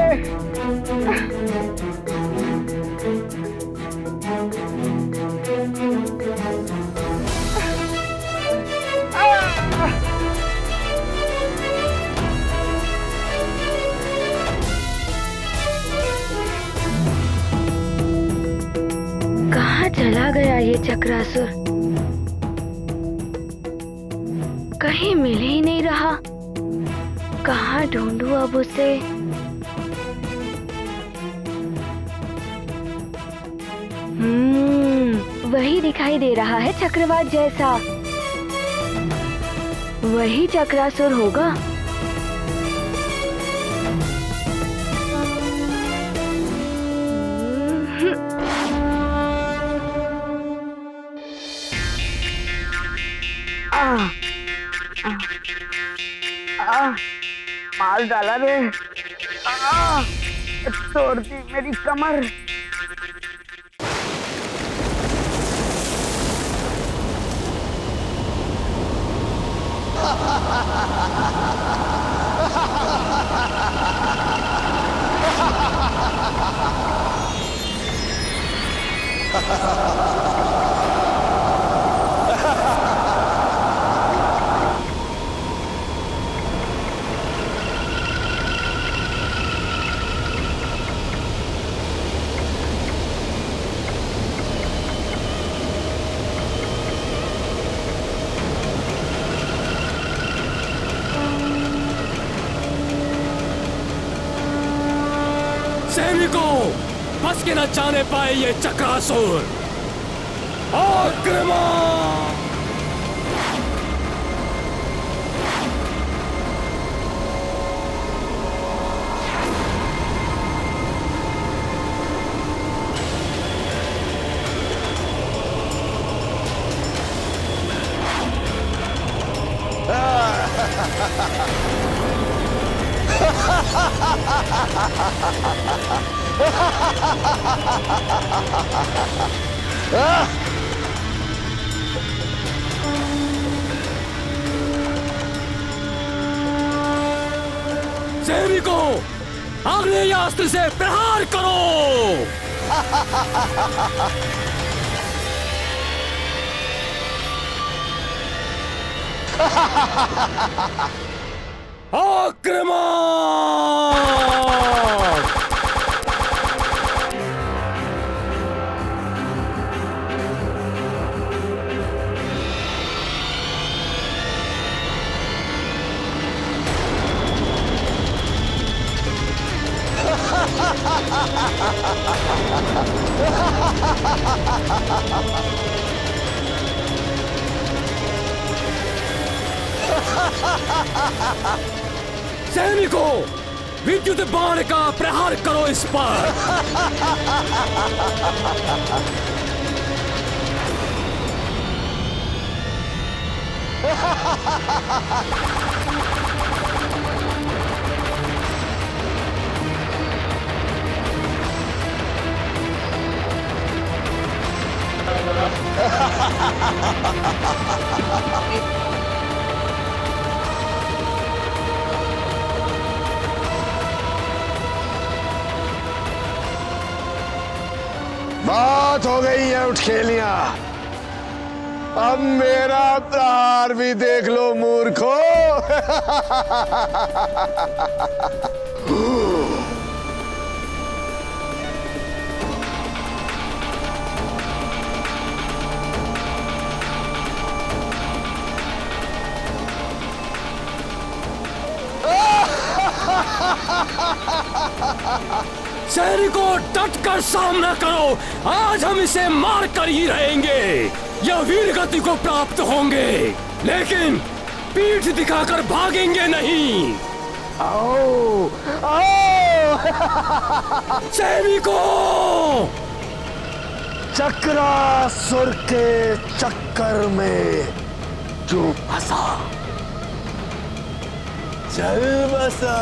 Speaker 3: कहाँ चला गया ये चक्रासुर? कहीं मिल ही नहीं रहा। कहाँ ढूंढूं अब उसे? वही दिखाई दे रहा है चक्रवात जैसा। वही चक्रासुर होगा।
Speaker 5: मार डाला रे। तोड़ दी मेरी कमर।
Speaker 10: सैनिकों, बच के न जाने पाए ये चक्रासुर। आक्रमण! सैनिकों, आग्नेयास्त्र से प्रहार करो। आक्रमण! सैनिकों, विद्युत बाण का प्रहार करो इस पर।
Speaker 13: बात हो गई है उठखेलियां। अब मेरा प्रहार भी देख लो मूर्खो।
Speaker 10: सैनिकों, डट कर सामना करो। आज हम इसे मार कर ही रहेंगे या वीर गति को प्राप्त होंगे, लेकिन पीठ दिखाकर भागेंगे नहीं।
Speaker 13: आओ आओ
Speaker 10: सैनिकों!
Speaker 13: चक्रासुर के चक्कर में जो फंसा चल बसा।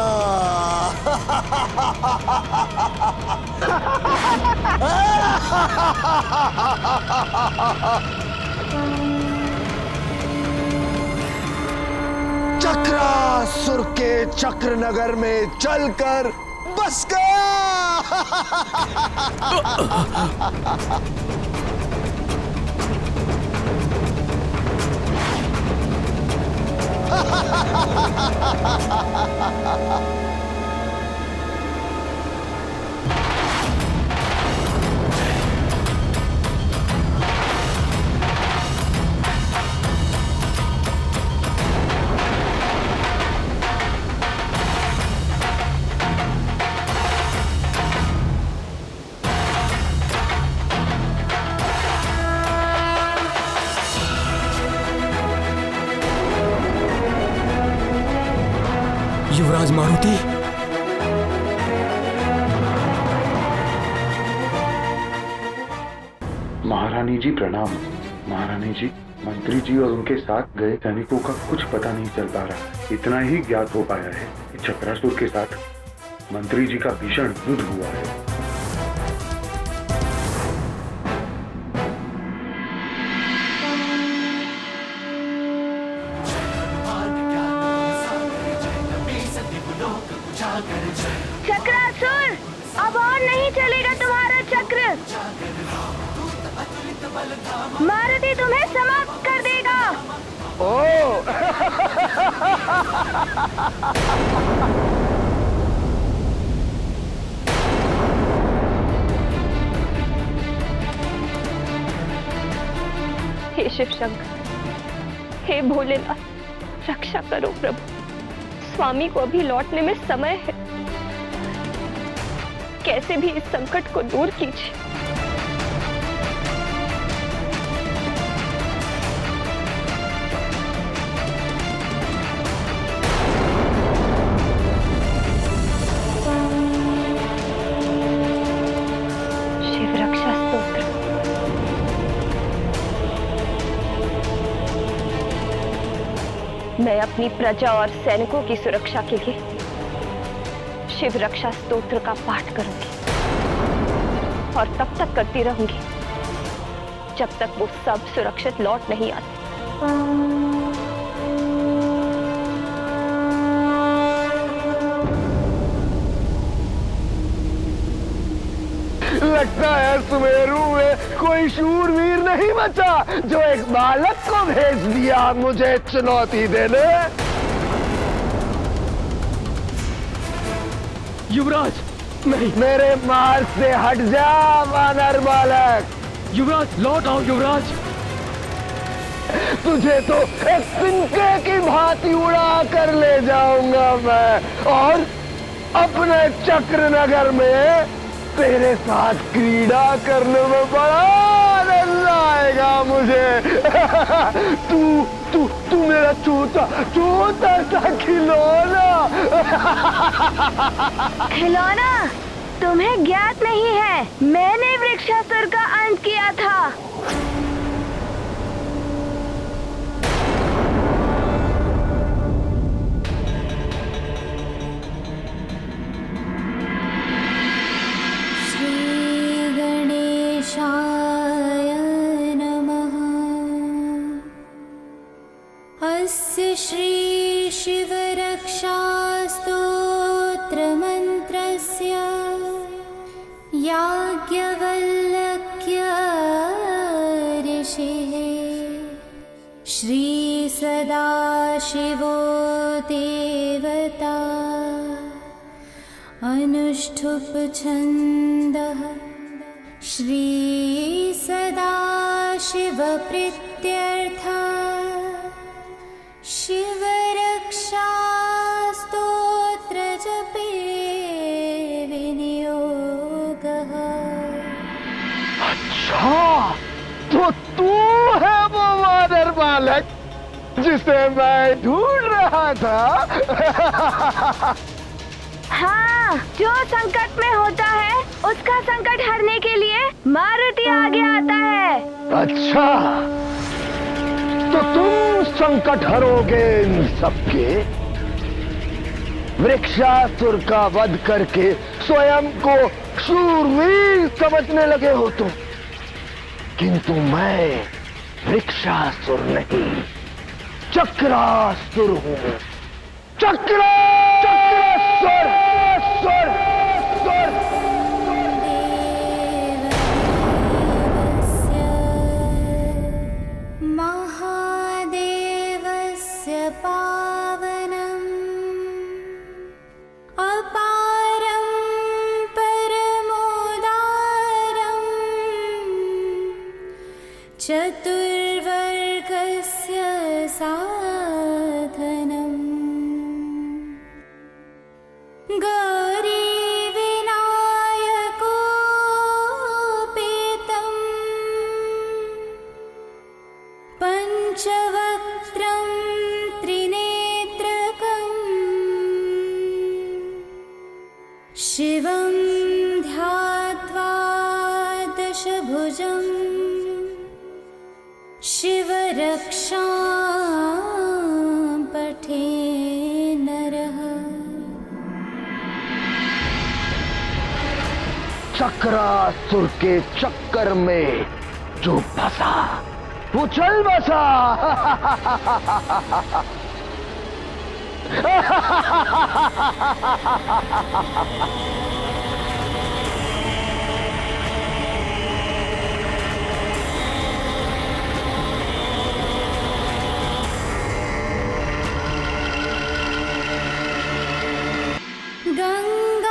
Speaker 13: चक्रासुर के चक्र नगर में चलकर बस गया।
Speaker 10: युवराज मारुति,
Speaker 15: महारानी जी प्रणाम। महारानी जी, मंत्री जी और उनके साथ गए सैनिकों का कुछ पता नहीं चल पा रहा। इतना ही ज्ञात हो पाया है कि चक्रासुर के साथ मंत्री जी का भीषण युद्ध हुआ है।
Speaker 3: चक्रासुर, अब और नहीं चलेगा तुम्हारा चक्र। मारुति तुम्हें समाप्त कर देगा।
Speaker 6: हे शिव शंकर, हे भोलेनाथ, रक्षा करो प्रभु। स्वामी को अभी लौटने में समय है, कैसे भी इस संकट को दूर कीजिए। शिव रक्षा स्तोत्र। मैं अपनी प्रजा और सैनिकों की सुरक्षा के लिए शिव रक्षा स्तोत्र का पाठ करूंगी और तब तक करती रहूंगी जब तक वो सब सुरक्षित लौट नहीं आते।
Speaker 13: लगता है सुमेरु में कोई शूरवीर नहीं बचा जो एक बालक को भेज दिया मुझे चुनौती देने।
Speaker 10: युवराज, नहीं।
Speaker 13: मेरे मार्ग से हट जा वानर बालक।
Speaker 10: युवराज, लौट आओ युवराज।
Speaker 13: तुझे तो एक तिनके की भांति उड़ा कर ले जाऊंगा मैं और अपने चक्र नगर में तेरे साथ क्रीड़ा करने में बड़ा आनंद आएगा मुझे। तू मेरा छोटा सा खिलौना।
Speaker 3: खिलौना तुम्हें ज्ञात नहीं है, मैंने वृक्षासुर का अंत किया था।
Speaker 16: अस्य श्री शिव रक्षा स्तोत्र मंत्रस्य याज्ञवल्क्य ऋषिः श्री सदाशिवो देवता अनुष्ठुप छन्दः श्री सदाशिव प्रीत्यर्थः शिव रक्षा स्तोत्र जपे विनियोगः।
Speaker 13: अच्छा, तो तू है वो वानर बालक जिसे मैं ढूंढ रहा था।
Speaker 3: हाँ, जो संकट में होता है उसका संकट हरने के लिए मारुति आगे आता है।
Speaker 13: अच्छा, तो तुम संकट हरोगे इन सबके? वृक्षासुर का वध करके स्वयं को शूरवीर समझने लगे हो तुम, किंतु मैं वृक्षासुर नहीं, चक्रासुर हूं। चक्रासुर।
Speaker 16: महादेवस्य पावनम् अपारं परमोदारम् चतुर्वर्गस्य साधनम् गौरीविनायकोपेतम् पञ्चवक्त्रं त्रिनेत्रकम् शिवं ध्यात्वा दशभुजम् शिवरक्षां पठे नरः।
Speaker 13: चक्रासुर के चक्कर में जो फंसा वो चल बसा।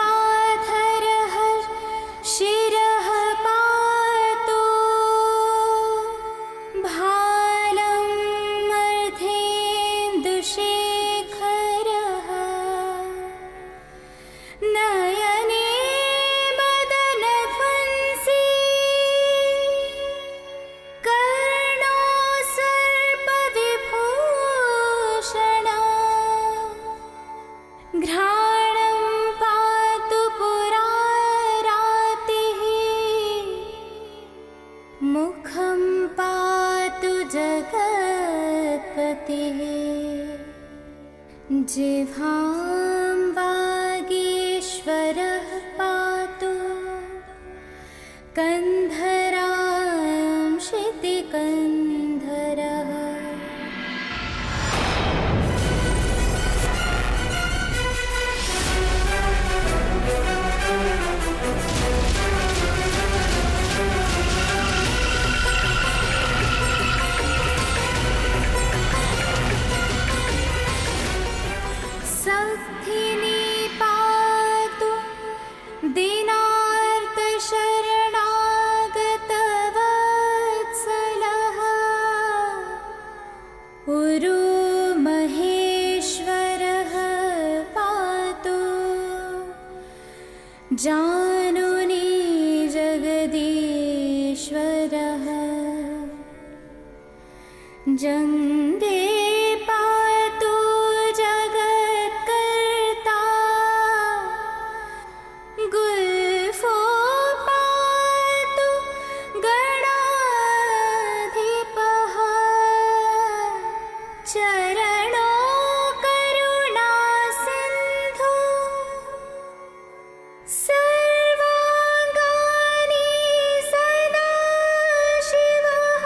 Speaker 16: गंगाधरः शिरः पातु भालं मर्धेन्दुशेखरः नयने मदनध्वंसी कर्णो सर्पविभूषणः घ्राणं पातु पुरारातिः मुखं पातु जगत्पतिः जिह्वां वागीश्वरः पातु कन्धरां क्षितिकन्धरः। सखिनी पातु दीनार्तशरणागतवत्सलः उरु महेश्वरः पातु जानुनी जगदीश्वरः जङ्गे पातु जगत्कर्ता गुल्फो पातु गणाधिपः चरणो करुणासिन्धु सर्वाङ्गानि सदा शिवः।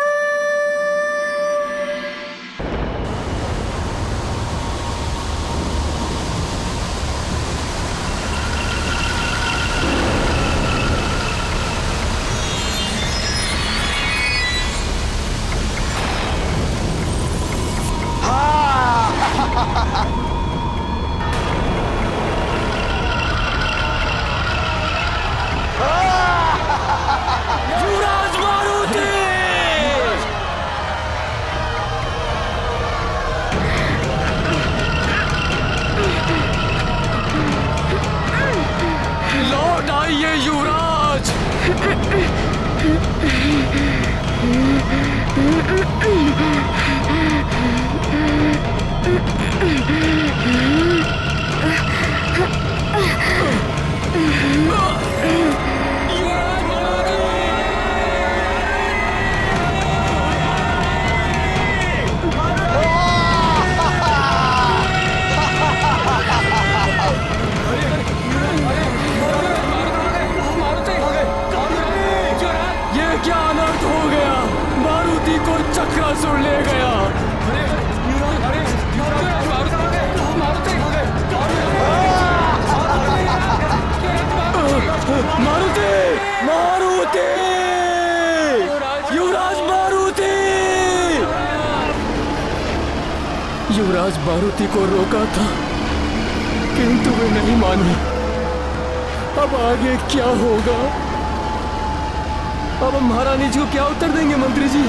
Speaker 10: चक्रासुर ले गया। मारुति, मारुति, युवराज मारुति। युवराज मारुति को रोका था किंतु वे नहीं माने। अब आगे क्या होगा? अब हम महारानी जी को क्या उत्तर देंगे मंत्री जी?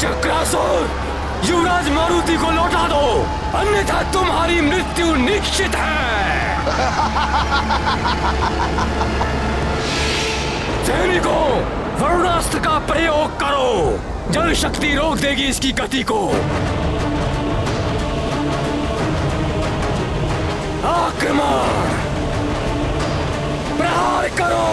Speaker 10: चक्रासुर, युवराज मारुति को लौटा दो, अन्यथा तुम्हारी मृत्यु निश्चित है। सैनिकों, वरुणास्त्र का प्रयोग करो, जल शक्ति रोक देगी इसकी गति को। आक्रमण, प्रहार करो।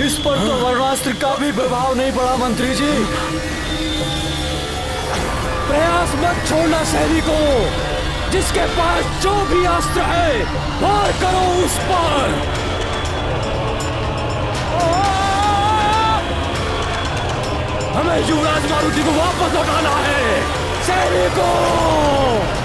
Speaker 10: इस पर तो वरुणास्त्र का भी प्रभाव नहीं पड़ा मंत्री जी। प्रयास मत छोड़ना सैनिकों, जिसके पास जो भी अस्त्र है वार करो उस पर। हमें युवराज मारुति को वापस लौटाना है सैनिकों।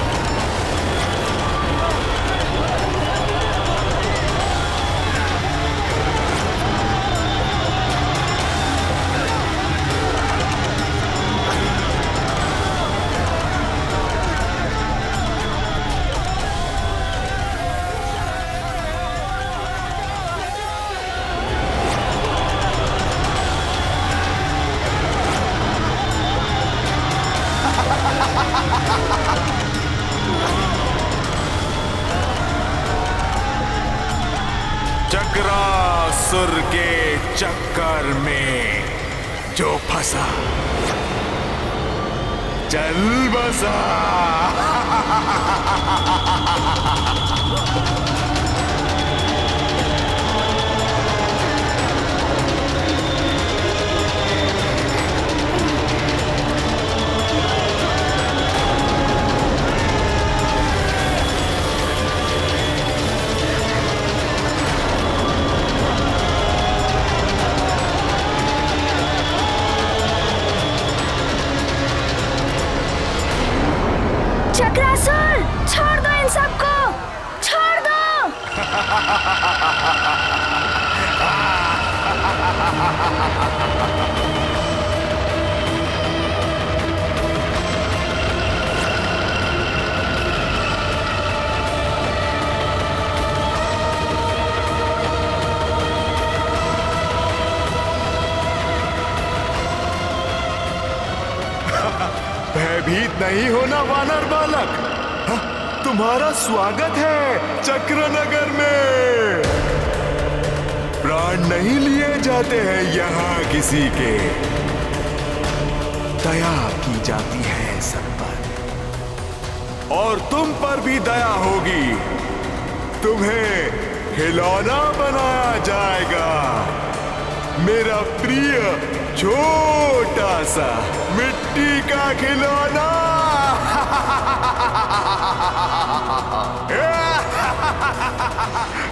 Speaker 17: चक्रासुर के चक्कर में जो फंसा चल बसा।
Speaker 3: चक्रासुर, छोड़ दो इन सबको, छोड़ दो।
Speaker 17: भयभीत नहीं होना वानर बालक, तुम्हारा स्वागत है चक्रनगर में। प्राण नहीं लिए जाते हैं यहाँ किसी के, दया की जाती है सब पर, और तुम पर भी दया होगी। तुम्हें खिलौना बनाया जाएगा, मेरा प्रिय छोटा सा मिट्टी का खिलौना।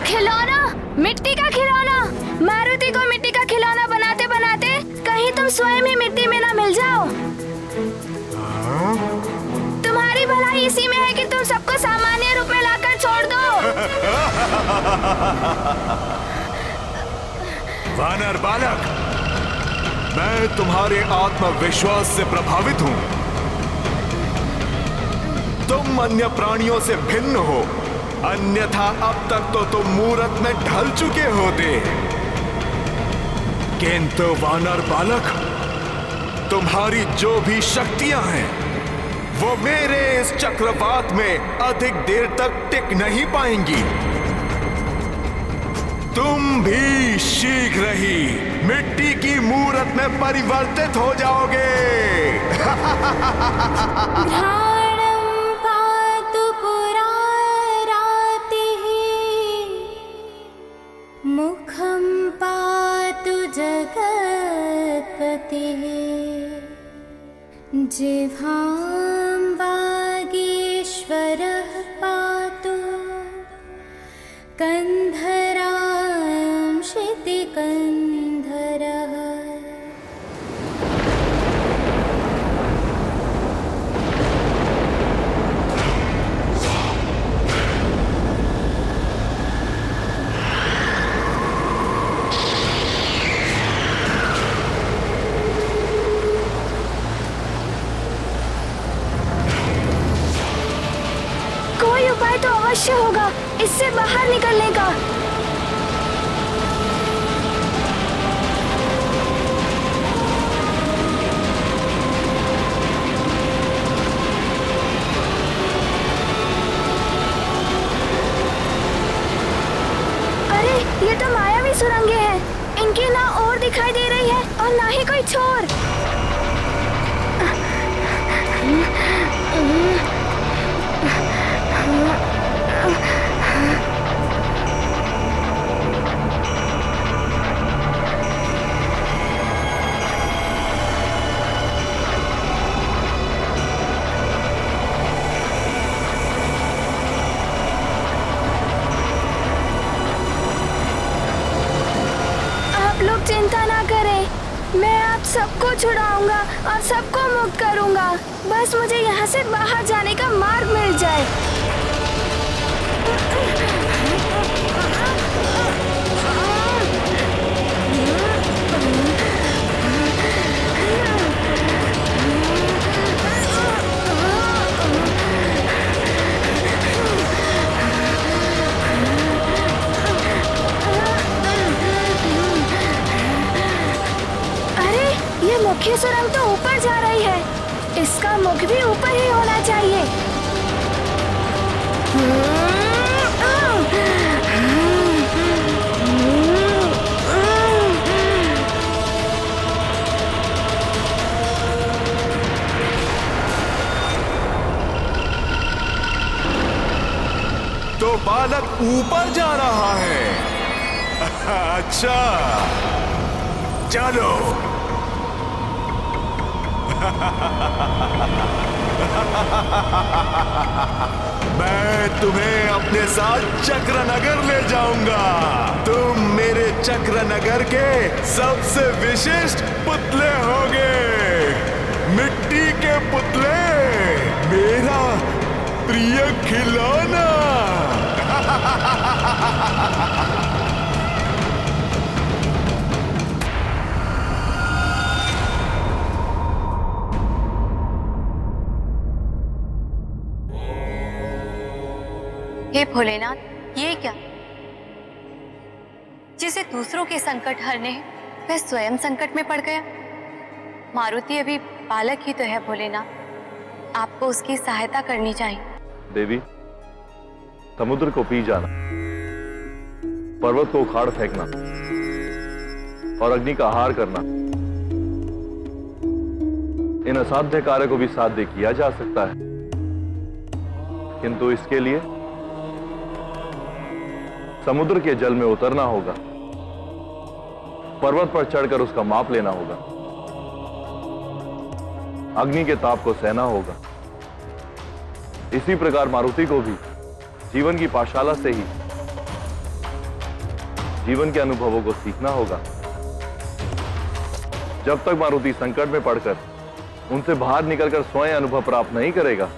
Speaker 3: खिलौना, मिट्टी का खिलौना। मारुति को मिट्टी का खिलौना बनाते बनाते कहीं तुम स्वयं ही मिट्टी में ना मिल जाओ। तुम्हारी भलाई इसी में है कि तुम सबको सामान्य रूप में लाकर छोड़ दो।
Speaker 17: वानर बालक, मैं तुम्हारे आत्मविश्वास से प्रभावित हूं। तुम अन्य प्राणियों से भिन्न हो, अन्यथा अब तक तो तुम मूरत में ढल चुके होते। किंतु वानर बालक, तुम्हारी जो भी शक्तियां हैं वो मेरे इस चक्रवात में अधिक देर तक टिक नहीं पाएंगी। तुम भी शीघ्र ही मिट्टी की मूरत में परिवर्तित हो जाओगे।
Speaker 16: घ्राणं पातु पुरारातिः, मुखं पातु जगत्पतिः, जिह्वां वागीश्वर
Speaker 3: उपाय तो अवश्य होगा इससे बाहर निकलने का। अरे ये तो मायावी सुरंगें हैं, इनकी ना ओर दिखाई दे रही है और ना ही कोई छोर। आप लोग चिंता ना करें, मैं आप सबको छुड़ाऊंगा और सबको मुक्त करूंगा। बस मुझे यहाँ से बाहर जाने का मार्ग मिल जाए। अरे ये मुख्य सुरंग तो ऊपर जा रही है, इसका मुख भी ऊपर ही होना चाहिए।
Speaker 17: तो बालक ऊपर जा रहा है। अच्छा, चलो। मैं तुम्हें अपने साथ चक्रनगर ले जाऊंगा। तुम मेरे चक्रनगर के सबसे विशिष्ट पुतले होगे। मिट्टी के पुतले, मेरा प्रिय खिलौना।
Speaker 2: हे भोलेनाथ, ये क्या? जिसे दूसरों के संकट हरने हैं, वह स्वयं संकट में पड़ गया। मारुति अभी बालक ही तो है भोलेनाथ, आपको उसकी सहायता करनी चाहिए।
Speaker 4: देवी, समुद्र को पी जाना, पर्वत को उखाड़ फेंकना और अग्नि का आहार करना, इन असाध्य कार्य को भी साध्य किया जा सकता है, किंतु इसके लिए समुद्र के जल में उतरना होगा, पर्वत पर चढ़कर उसका माप लेना होगा, अग्नि के ताप को सहना होगा। इसी प्रकार मारुति को भी जीवन की पाठशाला से ही जीवन के अनुभवों को सीखना होगा। जब तक मारुति संकट में पड़कर उनसे बाहर निकलकर स्वयं अनुभव प्राप्त नहीं करेगा,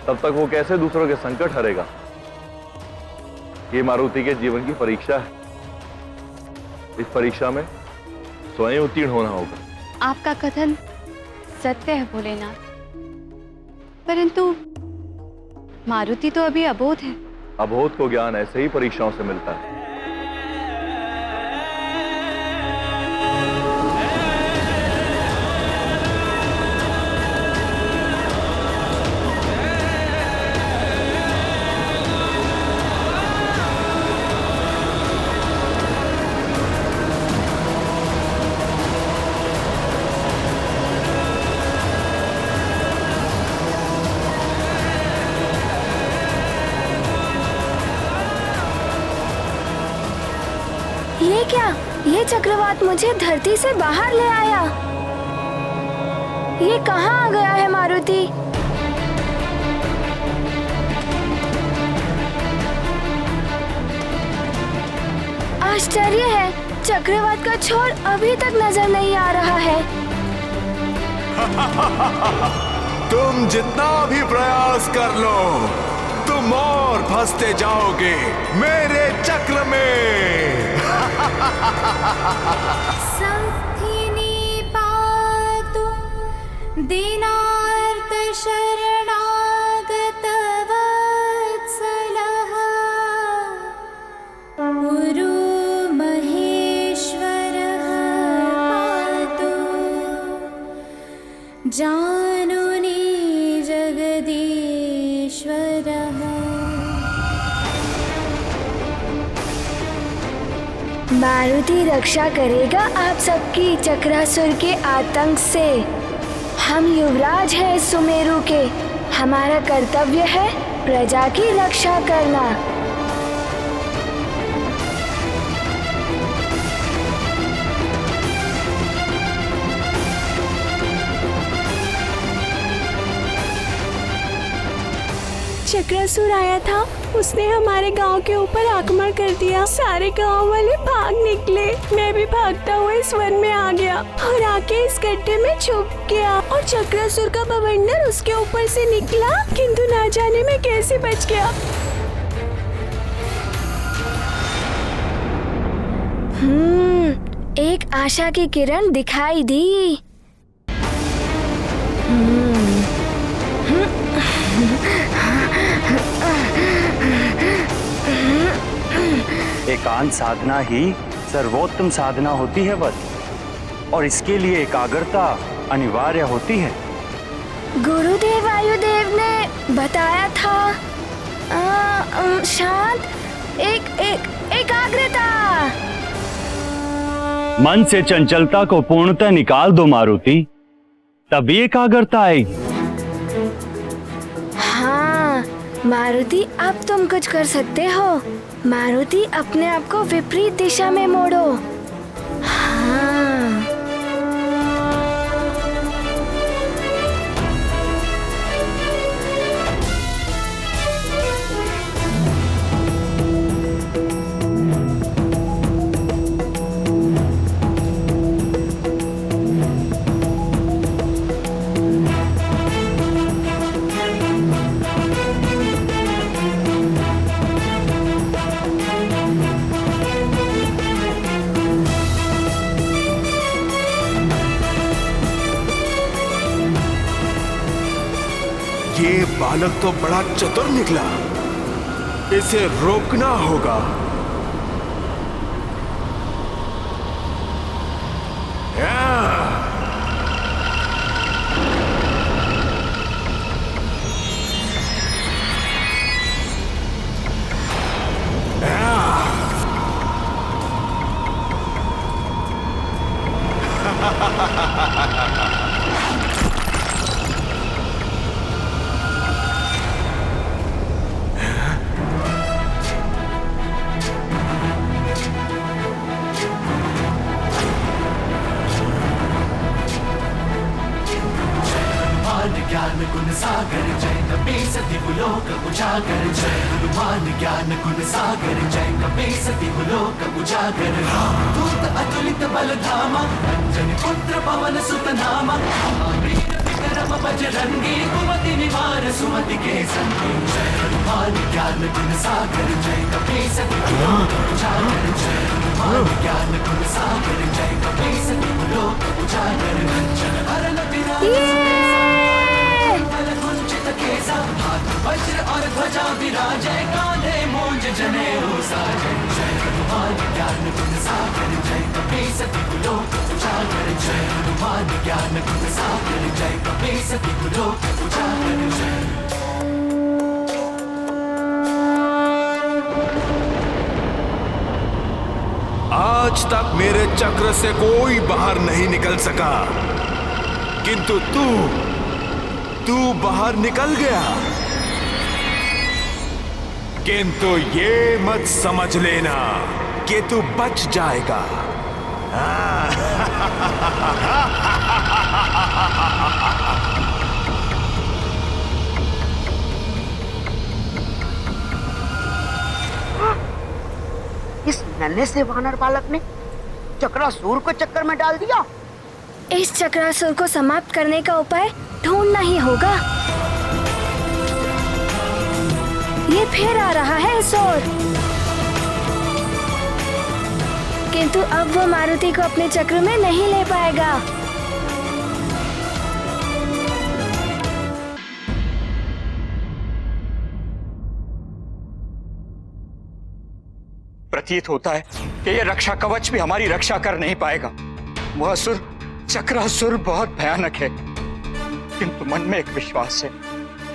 Speaker 4: तब तक वो कैसे दूसरों के संकट हरेगा? ये मारुति के जीवन की परीक्षा है। इस परीक्षा में स्वयं उत्तीर्ण होना होगा।
Speaker 2: आपका कथन सत्य है भोलेनाथ, परंतु मारुति तो अभी अबोध है।
Speaker 4: अबोध को ज्ञान ऐसे ही परीक्षाओं से मिलता है।
Speaker 3: ये क्या? ये चक्रवात मुझे धरती से बाहर ले आया। ये कहाँ आ गया है मारुति? आश्चर्य है, चक्रवात का छोर अभी तक नजर नहीं आ रहा है।
Speaker 17: तुम जितना भी प्रयास कर लो, तुम और फंसते जाओगे मेरे चक्र में।
Speaker 16: संथिनी पातु दीनार्त शरणागत वत्सल जगदीश्वरः।
Speaker 3: मारुति रक्षा करेगा आप सबकी चक्रासुर के आतंक से। हम युवराज हैं सुमेरु के, हमारा कर्तव्य है प्रजा की रक्षा करना।
Speaker 18: चक्रासुर आया था, उसने हमारे गांव के ऊपर आक्रमण कर दिया। सारे गांव वाले भाग निकले, मैं भी भागता हुआ इस वन में आ गया और आके इस गड्ढे में छुप गया और चक्रासुर का बवंडर उसके ऊपर से निकला, किंतु ना जाने में कैसे बच गया।
Speaker 3: एक आशा की किरण दिखाई दी।
Speaker 1: एकांत साधना ही सर्वोत्तम साधना होती है वत, और इसके लिए एकाग्रता अनिवार्य होती है।
Speaker 3: गुरुदेव वायुदेव ने बताया था शांत एकाग्रता।
Speaker 1: मन से चंचलता को पूर्णतः निकाल दो मारुति, तभी एकाग्रता आएगी।
Speaker 3: हाँ मारुति, अब तुम कुछ कर सकते हो। मारुति, अपने आप को विपरीत दिशा में मोड़ो। हाँ
Speaker 17: ये बालक तो बड़ा चतुर निकला, इसे रोकना होगा।
Speaker 9: ज्ञान गुण सागर जय कपीस दिवलोक उजागर। जय हनुमान ज्ञान गुण सागर जय कपीस दिवलोक उजागर। दूत अतुलित बल धामा, अंजनी पुत्र पवन सुत नामा। वीर विक्रम बजरंगी, कुमति निवार सुमति के संगी। जय हनुमान ज्ञान गुण सागर जय कपीस दिवलोक उजागर। जय हनुमान ज्ञान गुण सागर जय कपीस दिवलोक उजागर। कंचन हरण हाथ वज्र और ध्वजा विराजै, कांधे मूंज जनेऊ साजै। जय हनुमान ज्ञान गुण सागर जय कपीस दिवलोक उजागर। जय हनुमान ज्ञान गुण सागर जय कपीस दिवलोक उजागर। जय
Speaker 17: आज तक मेरे चक्र से कोई बाहर नहीं निकल सका, किंतु तू बाहर निकल गया। किंतु ये मत समझ लेना कि तू बच जाएगा।
Speaker 12: इस नन्हे से वानर बालक ने चक्रासुर को चक्कर में डाल दिया।
Speaker 3: इस चक्रासुर को समाप्त करने का उपाय ढूंढना ही होगा। ये फिर आ रहा है इस ओर, किंतु अब वो मारुति को अपने चक्र में नहीं ले पाएगा।
Speaker 5: प्रतीत होता है कि ये रक्षा कवच भी हमारी रक्षा कर नहीं पाएगा। वह असुर चक्रासुर बहुत भयानक है, किंतु मन में एक विश्वास है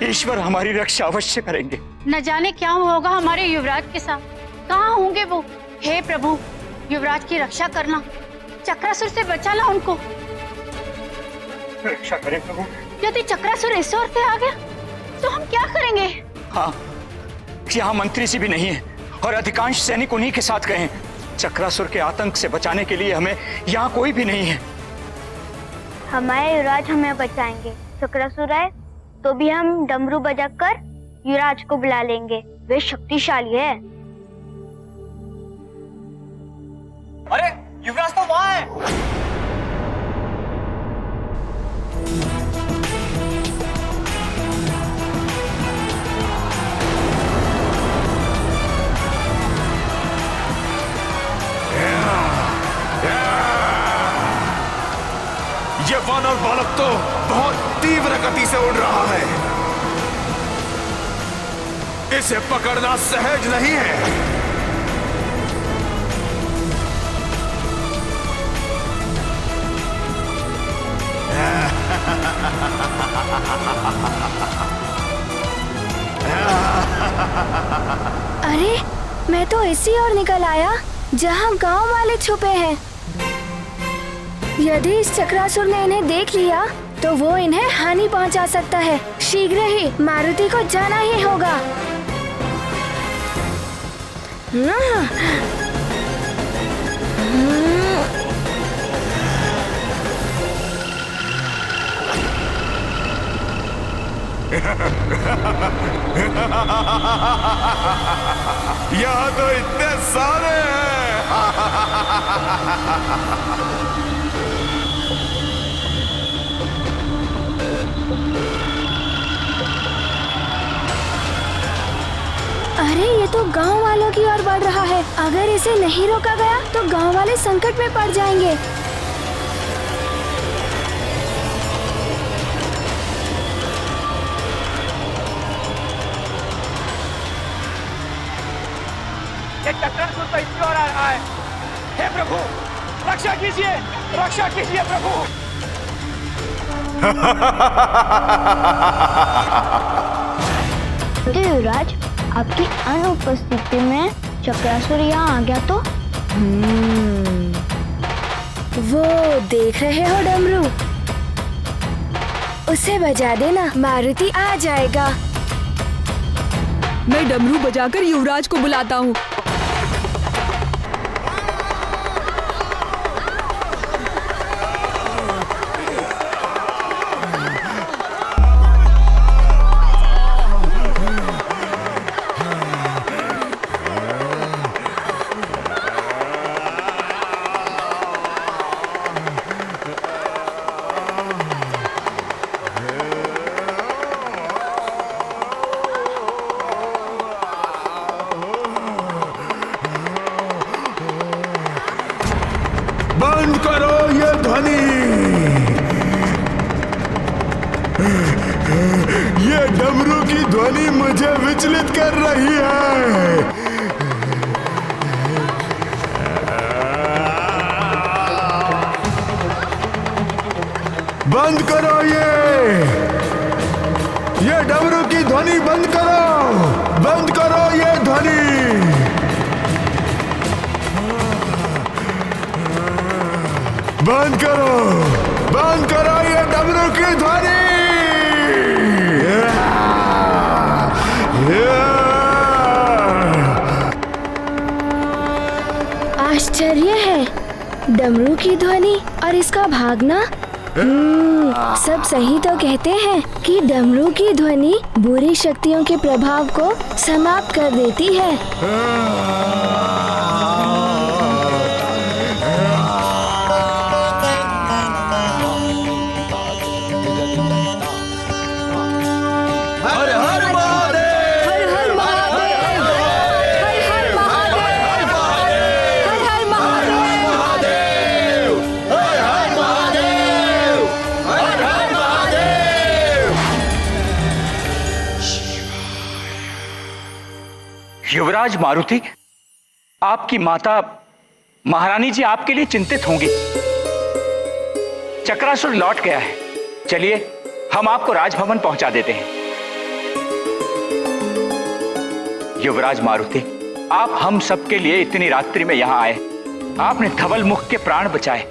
Speaker 5: ईश्वर हमारी रक्षा अवश्य करेंगे।
Speaker 11: न जाने क्या होगा हमारे युवराज के साथ, कहाँ होंगे वो। हे प्रभु, युवराज की रक्षा करना, चक्रासुर से बचाना उनको।
Speaker 5: रक्षा करें प्रभु।
Speaker 11: यदि चक्रासुर इस ओर से आ गया तो हम क्या करेंगे?
Speaker 5: हाँ, यहाँ मंत्री जी भी नहीं है और अधिकांश सैनिक उन्हीं के साथ गए हैं। चक्रासुर के आतंक से बचाने के लिए हमें यहाँ कोई भी नहीं है।
Speaker 14: हमारे युवराज हमें बचाएंगे। चक्रासुर आए तो भी हम डमरू बजाकर युवराज को बुला लेंगे, वे शक्तिशाली है।
Speaker 5: अरे युवराज तो वहाँ है।
Speaker 17: ये वानर बालक तो बहुत तीव्र गति से उड़ रहा है, इसे पकड़ना सहज नहीं है।
Speaker 3: अरे मैं तो इसी ओर निकल आया जहाँ गांव वाले छुपे हैं। यदि इस चक्रासुर ने इन्हें देख लिया तो वो इन्हें हानि पहुंचा सकता है। शीघ्र ही मारुति को जाना ही होगा।
Speaker 17: यहाँ तो इतने सारे हैं।
Speaker 3: अरे ये तो गांव वालों की ओर बढ़ रहा है। अगर इसे नहीं रोका गया तो गांव वाले संकट में पड़ जाएंगे।
Speaker 5: ये चक्रासुर तो इसी ओर आ रहा है। हे प्रभु, रक्षा कीजिए, रक्षा कीजिए प्रभु।
Speaker 14: युवराज, आपकी अनुपस्थिति में चक्रासुर यहाँ आ गया तो?
Speaker 3: वो देख रहे हो डमरू, उसे बजा देना, मारुति आ जाएगा।
Speaker 19: मैं डमरू बजाकर युवराज को बुलाता हूँ।
Speaker 17: बंद करो ये ध्वनि। ये डमरू की ध्वनि मुझे विचलित कर रही है। बंद करो ये डमरू की ध्वनि बंद करो, बंद करो ये ध्वनि। बंद करो ये डमरू की ध्वनि।
Speaker 3: आश्चर्य है, डमरू की ध्वनि और इसका भागना। सब सही तो कहते हैं कि डमरू की ध्वनि बुरी शक्तियों के प्रभाव को समाप्त कर देती है।
Speaker 5: युवराज मारुति, आपकी माता महारानी जी आपके लिए चिंतित होंगी। चक्रासुर लौट गया है। चलिए हम आपको राजभवन पहुंचा देते हैं। युवराज मारुति, आप हम सबके लिए इतनी रात्रि में यहाँ आए। आपने धवल मुख के प्राण बचाए,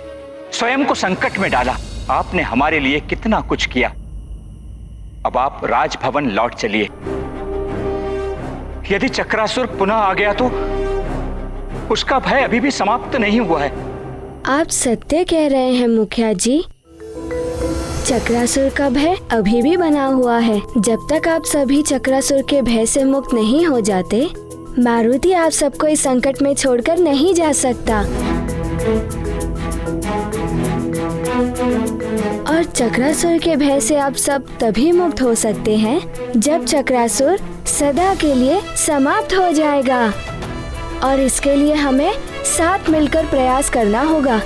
Speaker 5: स्वयं को संकट में डाला। आपने हमारे लिए कितना कुछ किया। अब आप राजभवन लौट चलिए। यदि चक्रासुर पुनः आ गया तो उसका भय अभी भी समाप्त नहीं हुआ है।
Speaker 3: आप सत्य कह रहे हैं मुखिया जी। चक्रासुर का भय अभी भी बना हुआ है। जब तक आप सभी चक्रासुर के भय से मुक्त नहीं हो जाते, मारुति आप सबको इस संकट में छोड़कर नहीं जा सकता। और चक्रासुर के भय से आप सब तभी मुक्त हो सकते हैं जब चक्रासुर सदा के लिए समाप्त हो जाएगा। और इसके लिए हमें साथ मिलकर प्रयास करना होगा।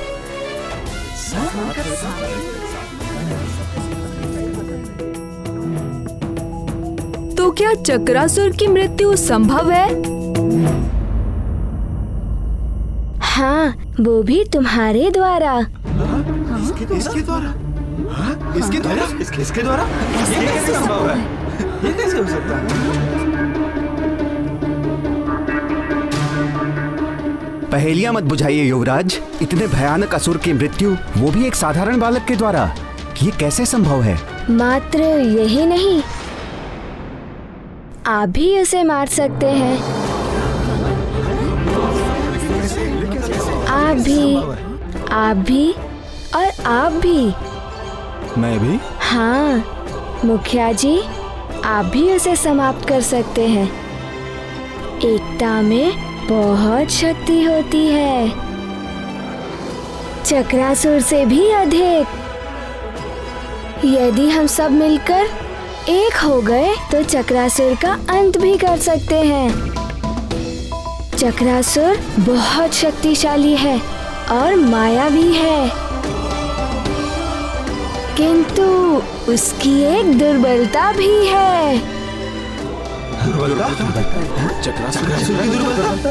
Speaker 19: तो क्या चक्रासुर की मृत्यु संभव है?
Speaker 3: हाँ, वो भी तुम्हारे द्वारा।
Speaker 9: इसके द्वारा? इसके द्वारा? इसके द्वारा? ये कैसे संभव है? ये कैसे हो सकता है?
Speaker 7: पहेलियां मत बुझाइए युवराज। इतने भयानक असुर की मृत्यु, वो भी एक साधारण बालक के द्वारा, ये कैसे संभव है?
Speaker 3: मात्र यही नहीं, आप भी उसे मार सकते हैं। आप भी और आप भी।
Speaker 9: मैं भी?
Speaker 3: हाँ मुखिया जी, आप भी उसे समाप्त कर सकते हैं। एकता में बहुत शक्ति होती है, चक्रासुर से भी अधिक। यदि हम सब मिलकर एक हो गए तो चक्रासुर का अंत भी कर सकते हैं। चक्रासुर बहुत शक्तिशाली है और मायावी है, किंतु उसकी एक दुर्बलता भी है।
Speaker 9: चक्रासुर की दुर्बलता?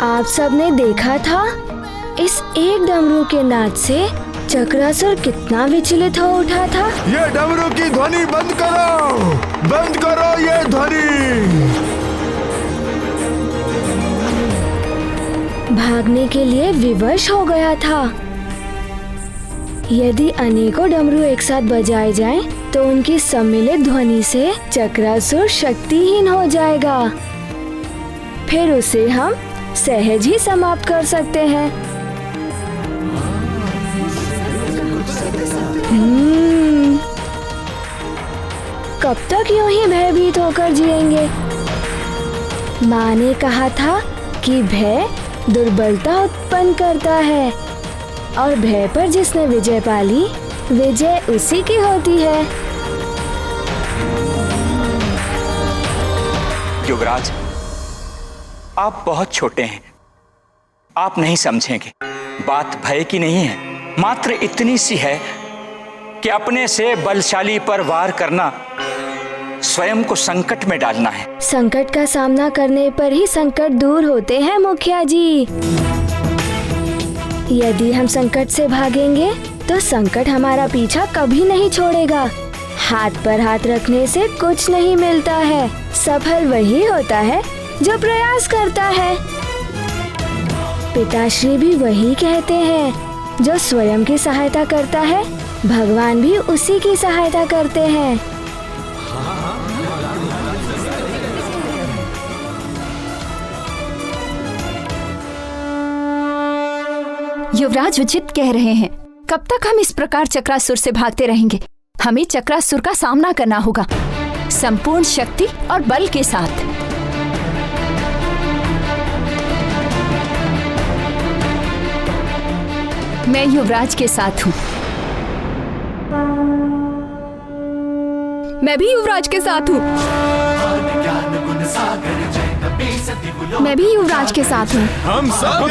Speaker 3: आप सबने देखा था इस एक डमरू के नाद से चक्रासुर कितना विचलित हो उठा था।
Speaker 17: ये डमरू की ध्वनि बंद करो, बंद करो ये ध्वनि।
Speaker 3: भागने के लिए विवश हो गया था। यदि अनेकों डमरू एक साथ बजाए जाएं, तो उनकी सम्मिलित ध्वनि से चक्रासुर शक्तिहीन हो जाएगा। फिर उसे हम सहज ही समाप्त कर सकते हैं। कब तक यूं ही भयभीत होकर जिएंगे? माँ ने कहा था कि भय दुर्बलता उत्पन्न करता है और भय पर जिसने विजय पाली, विजय उसी की होती है।
Speaker 5: युवराज, आप बहुत छोटे हैं, आप नहीं समझेंगे। बात भय की नहीं है, मात्र इतनी सी है कि अपने से बलशाली पर वार करना स्वयं को संकट में डालना है।
Speaker 3: संकट का सामना करने पर ही संकट दूर होते हैं मुखिया जी। यदि हम संकट से भागेंगे तो संकट हमारा पीछा कभी नहीं छोड़ेगा। हाथ पर हाथ रखने से कुछ नहीं मिलता है, सफल वही होता है जो प्रयास करता है। पिताश्री भी वही कहते हैं, जो स्वयं की सहायता करता है, भगवान भी उसी की सहायता करते हैं।
Speaker 20: युवराज उचित कह रहे हैं। कब तक हम इस प्रकार चक्रासुर से भागते रहेंगे? हमें चक्रासुर का सामना करना होगा संपूर्ण शक्ति और बल के साथ। मैं युवराज के साथ हूँ।
Speaker 19: मैं भी युवराज के साथ हूँ। मैं भी युवराज के साथ हूँ।
Speaker 17: हम सब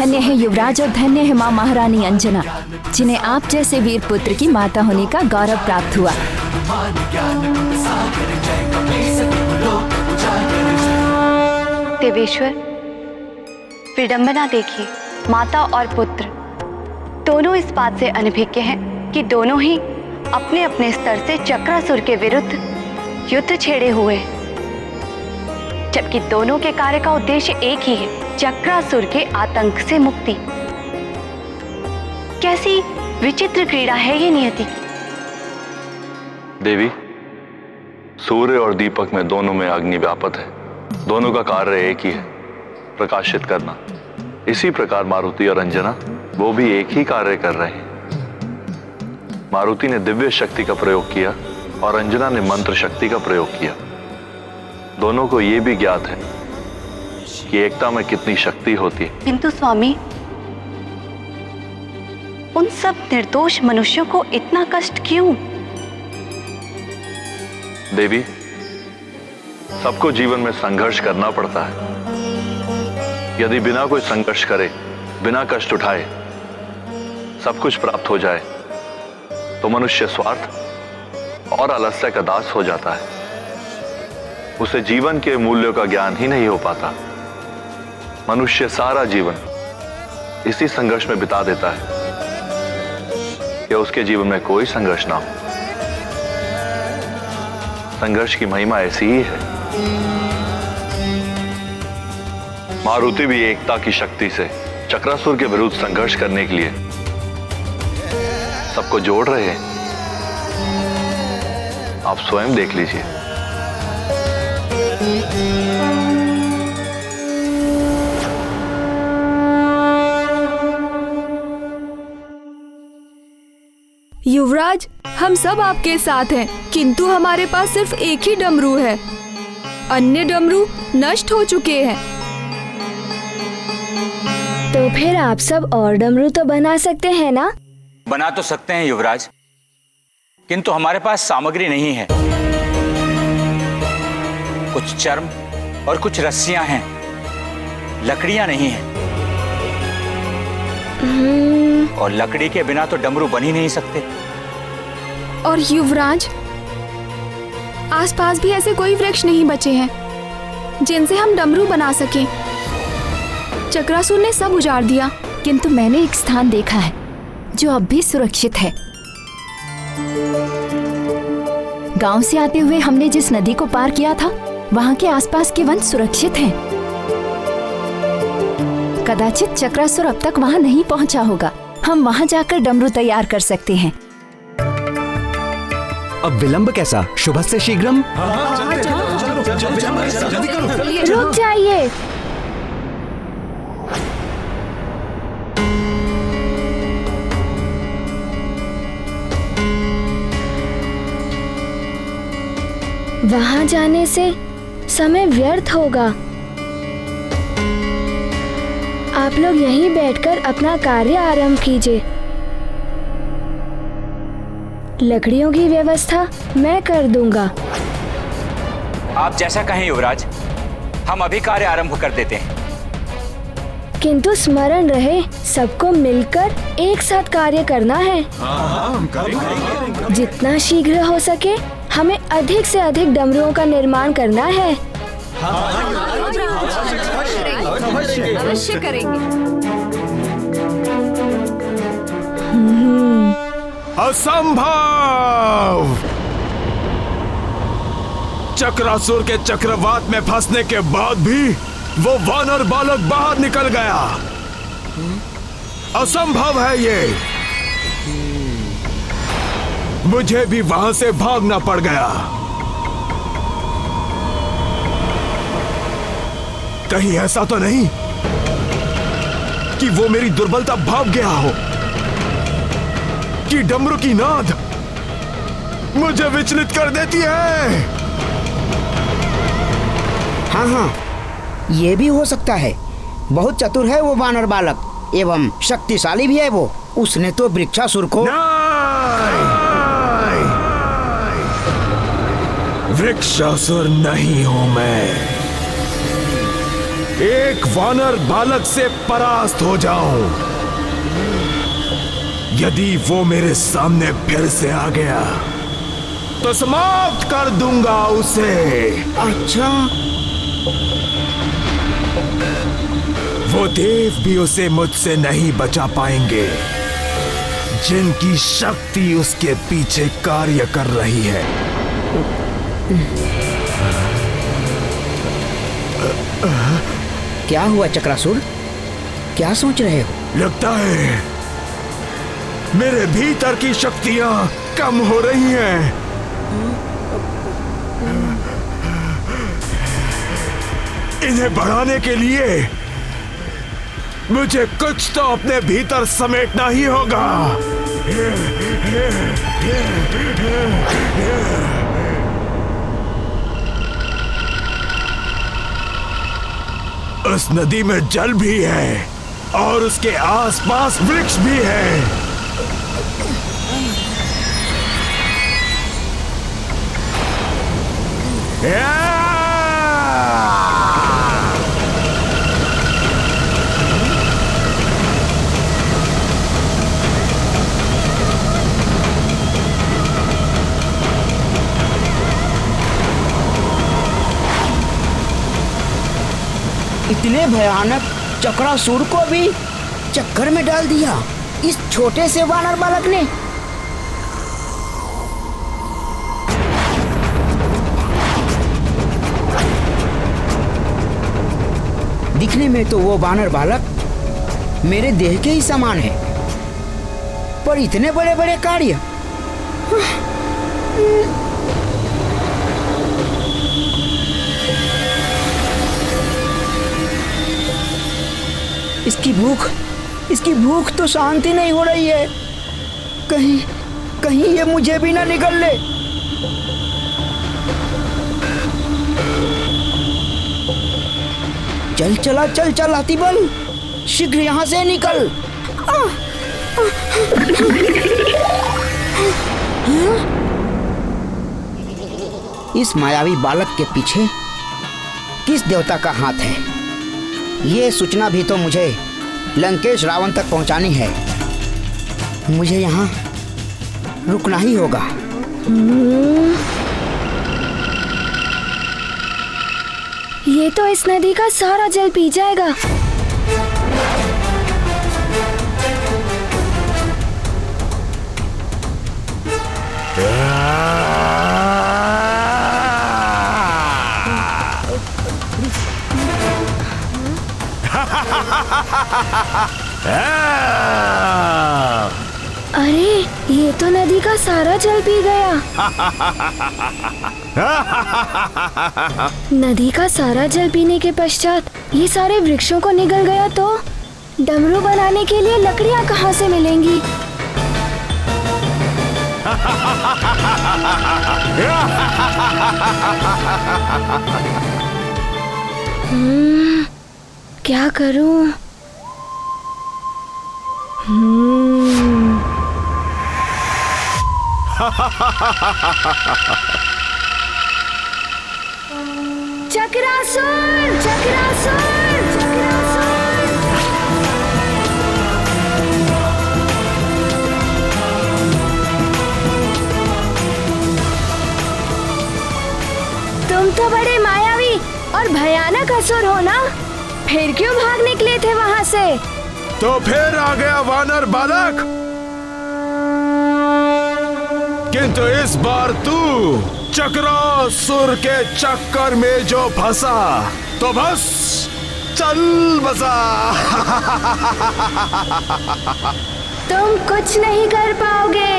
Speaker 20: धन्य है युवराज और धन्य है माँ महारानी अंजना, जिन्हें आप जैसे वीर पुत्र की माता होने का गौरव प्राप्त हुआ।
Speaker 2: देवेश्वर, विडंबना देखिए, माता और पुत्र दोनों इस बात से अनभिज्ञ हैं कि दोनों ही अपने अपने स्तर से चक्रासुर के विरुद्ध युद्ध छेड़े हुए हैं, जबकि दोनों के कार्य का उद्देश्य एक ही है, चक्रासुर के आतंक से मुक्ति। कैसी विचित्र क्रीड़ा है ये नियति की।
Speaker 4: देवी, सूर्य और दीपक में दोनों में अग्नि व्यापत है, दोनों का कार्य एक ही है, प्रकाशित करना। इसी प्रकार मारुति और अंजना वो भी एक ही कार्य कर रहे हैं। मारुति ने दिव्य शक्ति का प्रयोग किया और अंजना ने मंत्र शक्ति का प्रयोग किया। दोनों को यह भी ज्ञात है कि एकता में कितनी शक्ति होती है।
Speaker 2: किंतु स्वामी, उन सब निर्दोष मनुष्यों को इतना कष्ट क्यों?
Speaker 4: देवी, सबको जीवन में संघर्ष करना पड़ता है। यदि बिना कोई संघर्ष करे, बिना कष्ट उठाए सब कुछ प्राप्त हो जाए तो मनुष्य स्वार्थ और आलस्य का दास हो जाता है। उसे जीवन के मूल्यों का ज्ञान ही नहीं हो पाता। मनुष्य सारा जीवन इसी संघर्ष में बिता देता है कि उसके जीवन में कोई संघर्ष ना हो। संघर्ष की महिमा ऐसी ही है। मारुति भी एकता की शक्ति से चक्रासुर के विरुद्ध संघर्ष करने के लिए सबको जोड़ रहे हैं। आप स्वयं देख लीजिए।
Speaker 19: युवराज, हम सब आपके साथ हैं, किंतु हमारे पास सिर्फ एक ही डमरू है। अन्य डमरू नष्ट हो चुके हैं।
Speaker 3: तो फिर आप सब और डमरू तो बना सकते हैं ना?
Speaker 21: बना तो सकते हैं युवराज, किंतु हमारे पास सामग्री नहीं है। कुछ चर्म और कुछ रस्सियां हैं, लकड़ियां नहीं हैं। और लकड़ी के बिना तो डमरू बन ही नहीं सकते।
Speaker 19: और युवराज, आसपास भी ऐसे कोई वृक्ष नहीं बचे हैं जिनसे हम डमरू बना सकें। चक्रासुर ने सब उजाड़ दिया।
Speaker 20: किंतु मैंने एक स्थान देखा है जो अब भी सुरक्षित है। गांव से आते हुए हमने जिस नदी को पार किया था, वहां के आसपास के वन सुरक्षित हैं। कदाचित चक्रासुर अब तक वहां नहीं पहुंचा होगा। हम वहां जाकर डमरू तैयार कर सकते हैं।
Speaker 7: अब विलंब कैसा? शुभ से शीघ्रम।
Speaker 3: रुक जाइए। वहां जाने से समय व्यर्थ होगा। आप लोग यहीं बैठकर अपना कार्य आरंभ कीजिए। लकड़ियों की व्यवस्था मैं कर दूंगा।
Speaker 21: आप जैसा कहें युवराज, हम अभी कार्य आरंभ कर देते हैं।
Speaker 3: किंतु स्मरण रहे, सबको मिलकर एक साथ कार्य करना है। जितना शीघ्र हो सके हमें अधिक से अधिक डमरुओं का निर्माण करना है।
Speaker 19: अवश्य करेंगे।
Speaker 17: असंभव! चक्रासुर के चक्रवात में फंसने के बाद भी वो वानर बालक बाहर निकल गया। असंभव है ये। मुझे भी वहां से भागना पड़ गया। कहीं ऐसा तो नहीं कि वो मेरी दुर्बलता भाग गया हो, कि डमरू की नाद मुझे विचलित कर देती है।
Speaker 12: हाँ हाँ, ये भी हो सकता है। बहुत चतुर है वो वानर बालक एवं शक्तिशाली भी है वो। उसने तो वृक्षासुर को
Speaker 17: वृक्षासुर नहीं हूं मैं। एक वानर बालक से परास्त हो जाऊं। यदि वो मेरे सामने फिर से आ गया तो समाप्त कर दूंगा उसे।
Speaker 12: अच्छा,
Speaker 17: वो देव भी उसे मुझसे नहीं बचा पाएंगे, जिनकी शक्ति उसके पीछे कार्य कर रही है।
Speaker 12: क्या हुआ चक्रासुर? क्या सोच रहे हो?
Speaker 17: लगता है मेरे भीतर की शक्तियां कम हो रही हैं। इन्हें बढ़ाने के लिए मुझे कुछ तो अपने भीतर समेटना ही होगा। उस नदी में जल भी है और उसके आसपास वृक्ष भी है।
Speaker 12: इतने भयानक चक्रासुर को भी चक्कर में डाल दिया इस छोटे से वानर बालक ने। दिखने में तो वो वानर बालक मेरे देह के ही समान है, पर इतने बड़े बड़े कार्य। इसकी भूख तो शांति नहीं हो रही है। कहीं ये मुझे भी ना निगल ले। चल हाथीबल, शीघ्र यहाँ से निकल। इस मायावी बालक के पीछे किस देवता का हाथ है? ये सूचना भी तो मुझे लंकेश रावण तक पहुंचानी है। मुझे यहाँ रुकना ही होगा।
Speaker 3: ये तो इस नदी का सारा जल पी जाएगा। अरे, ये तो नदी का सारा जल पी गया। नदी का सारा जल पीने के पश्चात ये सारे वृक्षों को निगल गया तो डमरू बनाने के लिए लकड़ियां कहाँ से मिलेंगी? क्या करूं? चक्रासुर, चक्रासुर, चक्रासुर। तुम तो बड़े मायावी और भयानक असुर हो ना? फिर क्यों भाग निकले थे वहाँ से?
Speaker 17: तो फिर आ गया वानर बालक, किंतु इस बार तू चक्रासुर के चक्कर में जो फंसा तो बस चल बसा।
Speaker 3: तुम कुछ नहीं कर पाओगे।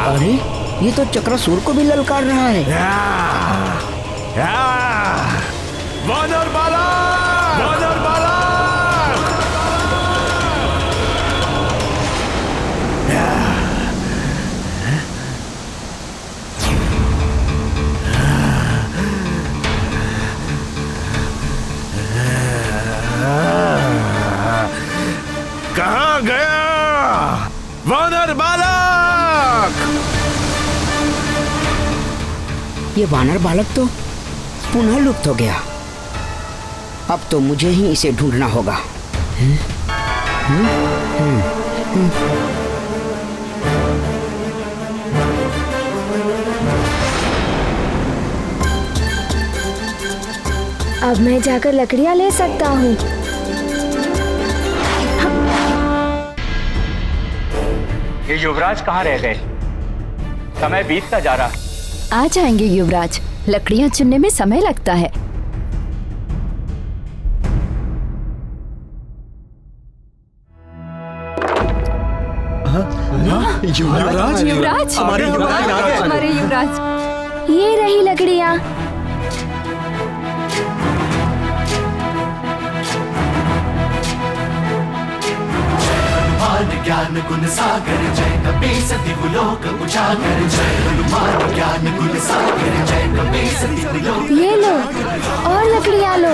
Speaker 12: अरे, ये तो चक्रासुर को भी ललकार रहा है।
Speaker 17: वानर बालक, वानर बालक। कहाँ गया वानर बालक?
Speaker 12: ये वानर बालक तो पुनः लुप्त हो गया। अब तो मुझे ही इसे ढूंढना होगा।
Speaker 3: अब मैं जाकर लकड़ियाँ ले सकता हूँ।
Speaker 21: ये युवराज कहाँ रह गए? समय बीतता जा रहा।
Speaker 20: आ जाएंगे युवराज, लकड़ियाँ चुनने में समय लगता है। युवराज, हमारे युवराज।
Speaker 3: ये रही लकड़ियाँ।
Speaker 9: ज्ञान गुण सागर जय कपीस दिवलोक उजागर जय हनुमान ज्ञान गुण सागर जय कपीस दिवलोक।
Speaker 3: ये लो और लकड़ियाँ लो,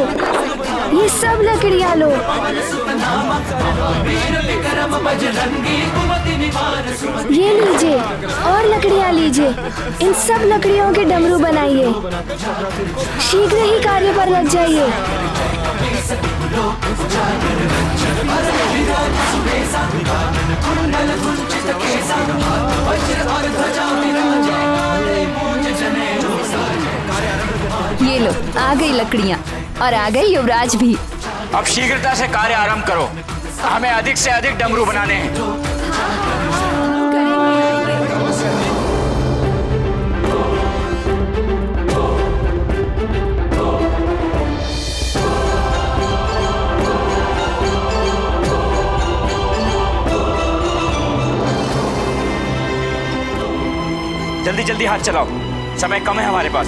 Speaker 3: ये सब लकड़ियाँ लो। ये लीजिए और लकड़ियाँ लीजिए, इन सब लकड़ियों के डमरू बनाइए। शीघ्र ही कार्य पर लग जाइए।
Speaker 20: ये लो, आ गई लकड़ियाँ और आ गए युवराज भी।
Speaker 21: अब शीघ्रता से कार्य आरंभ करो, हमें अधिक से अधिक डमरू बनाने हैं। जल्दी जल्दी हाथ चलाओ, समय कम है हमारे पास।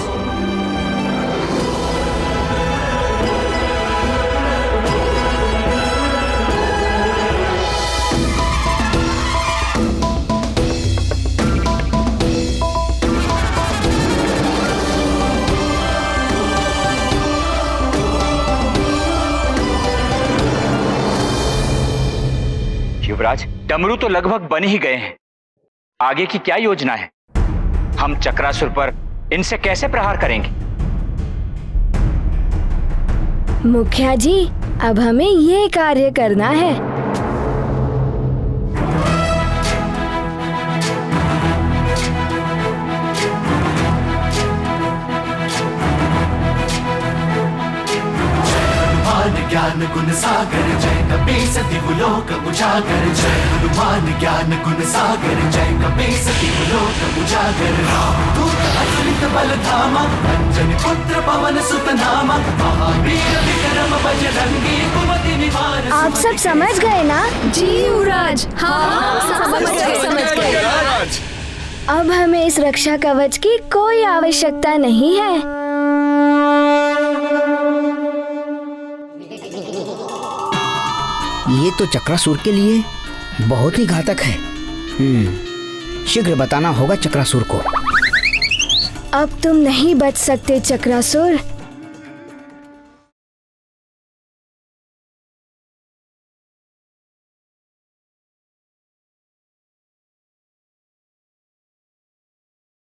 Speaker 21: युवराज, डमरू तो लगभग बन ही गए हैं, आगे की क्या योजना है? हम चक्रासुर पर इनसे कैसे प्रहार करेंगे?
Speaker 3: मुखिया जी, अब हमें ये कार्य करना है।
Speaker 9: ज्ञान गुण सागर जय कपीस दिवलोक उजागर जय हनुमान ज्ञान गुण सागर जय कपीस दिवलोक उजागर। दूत अतुलित बल धामा अंजनी पुत्र पवन सुत नामा महावीर विक्रम बजरंगी कुमति निवार।
Speaker 3: आप सब समझ गए ना?
Speaker 19: जी युवराज, हाँ समझ गए।
Speaker 3: अब हमें इस रक्षा कवच की कोई आवश्यकता नहीं है।
Speaker 12: ये तो चक्रासुर के लिए बहुत ही घातक है। शीघ्र बताना होगा चक्रासुर को।
Speaker 3: अब तुम नहीं बच सकते चक्रासुर।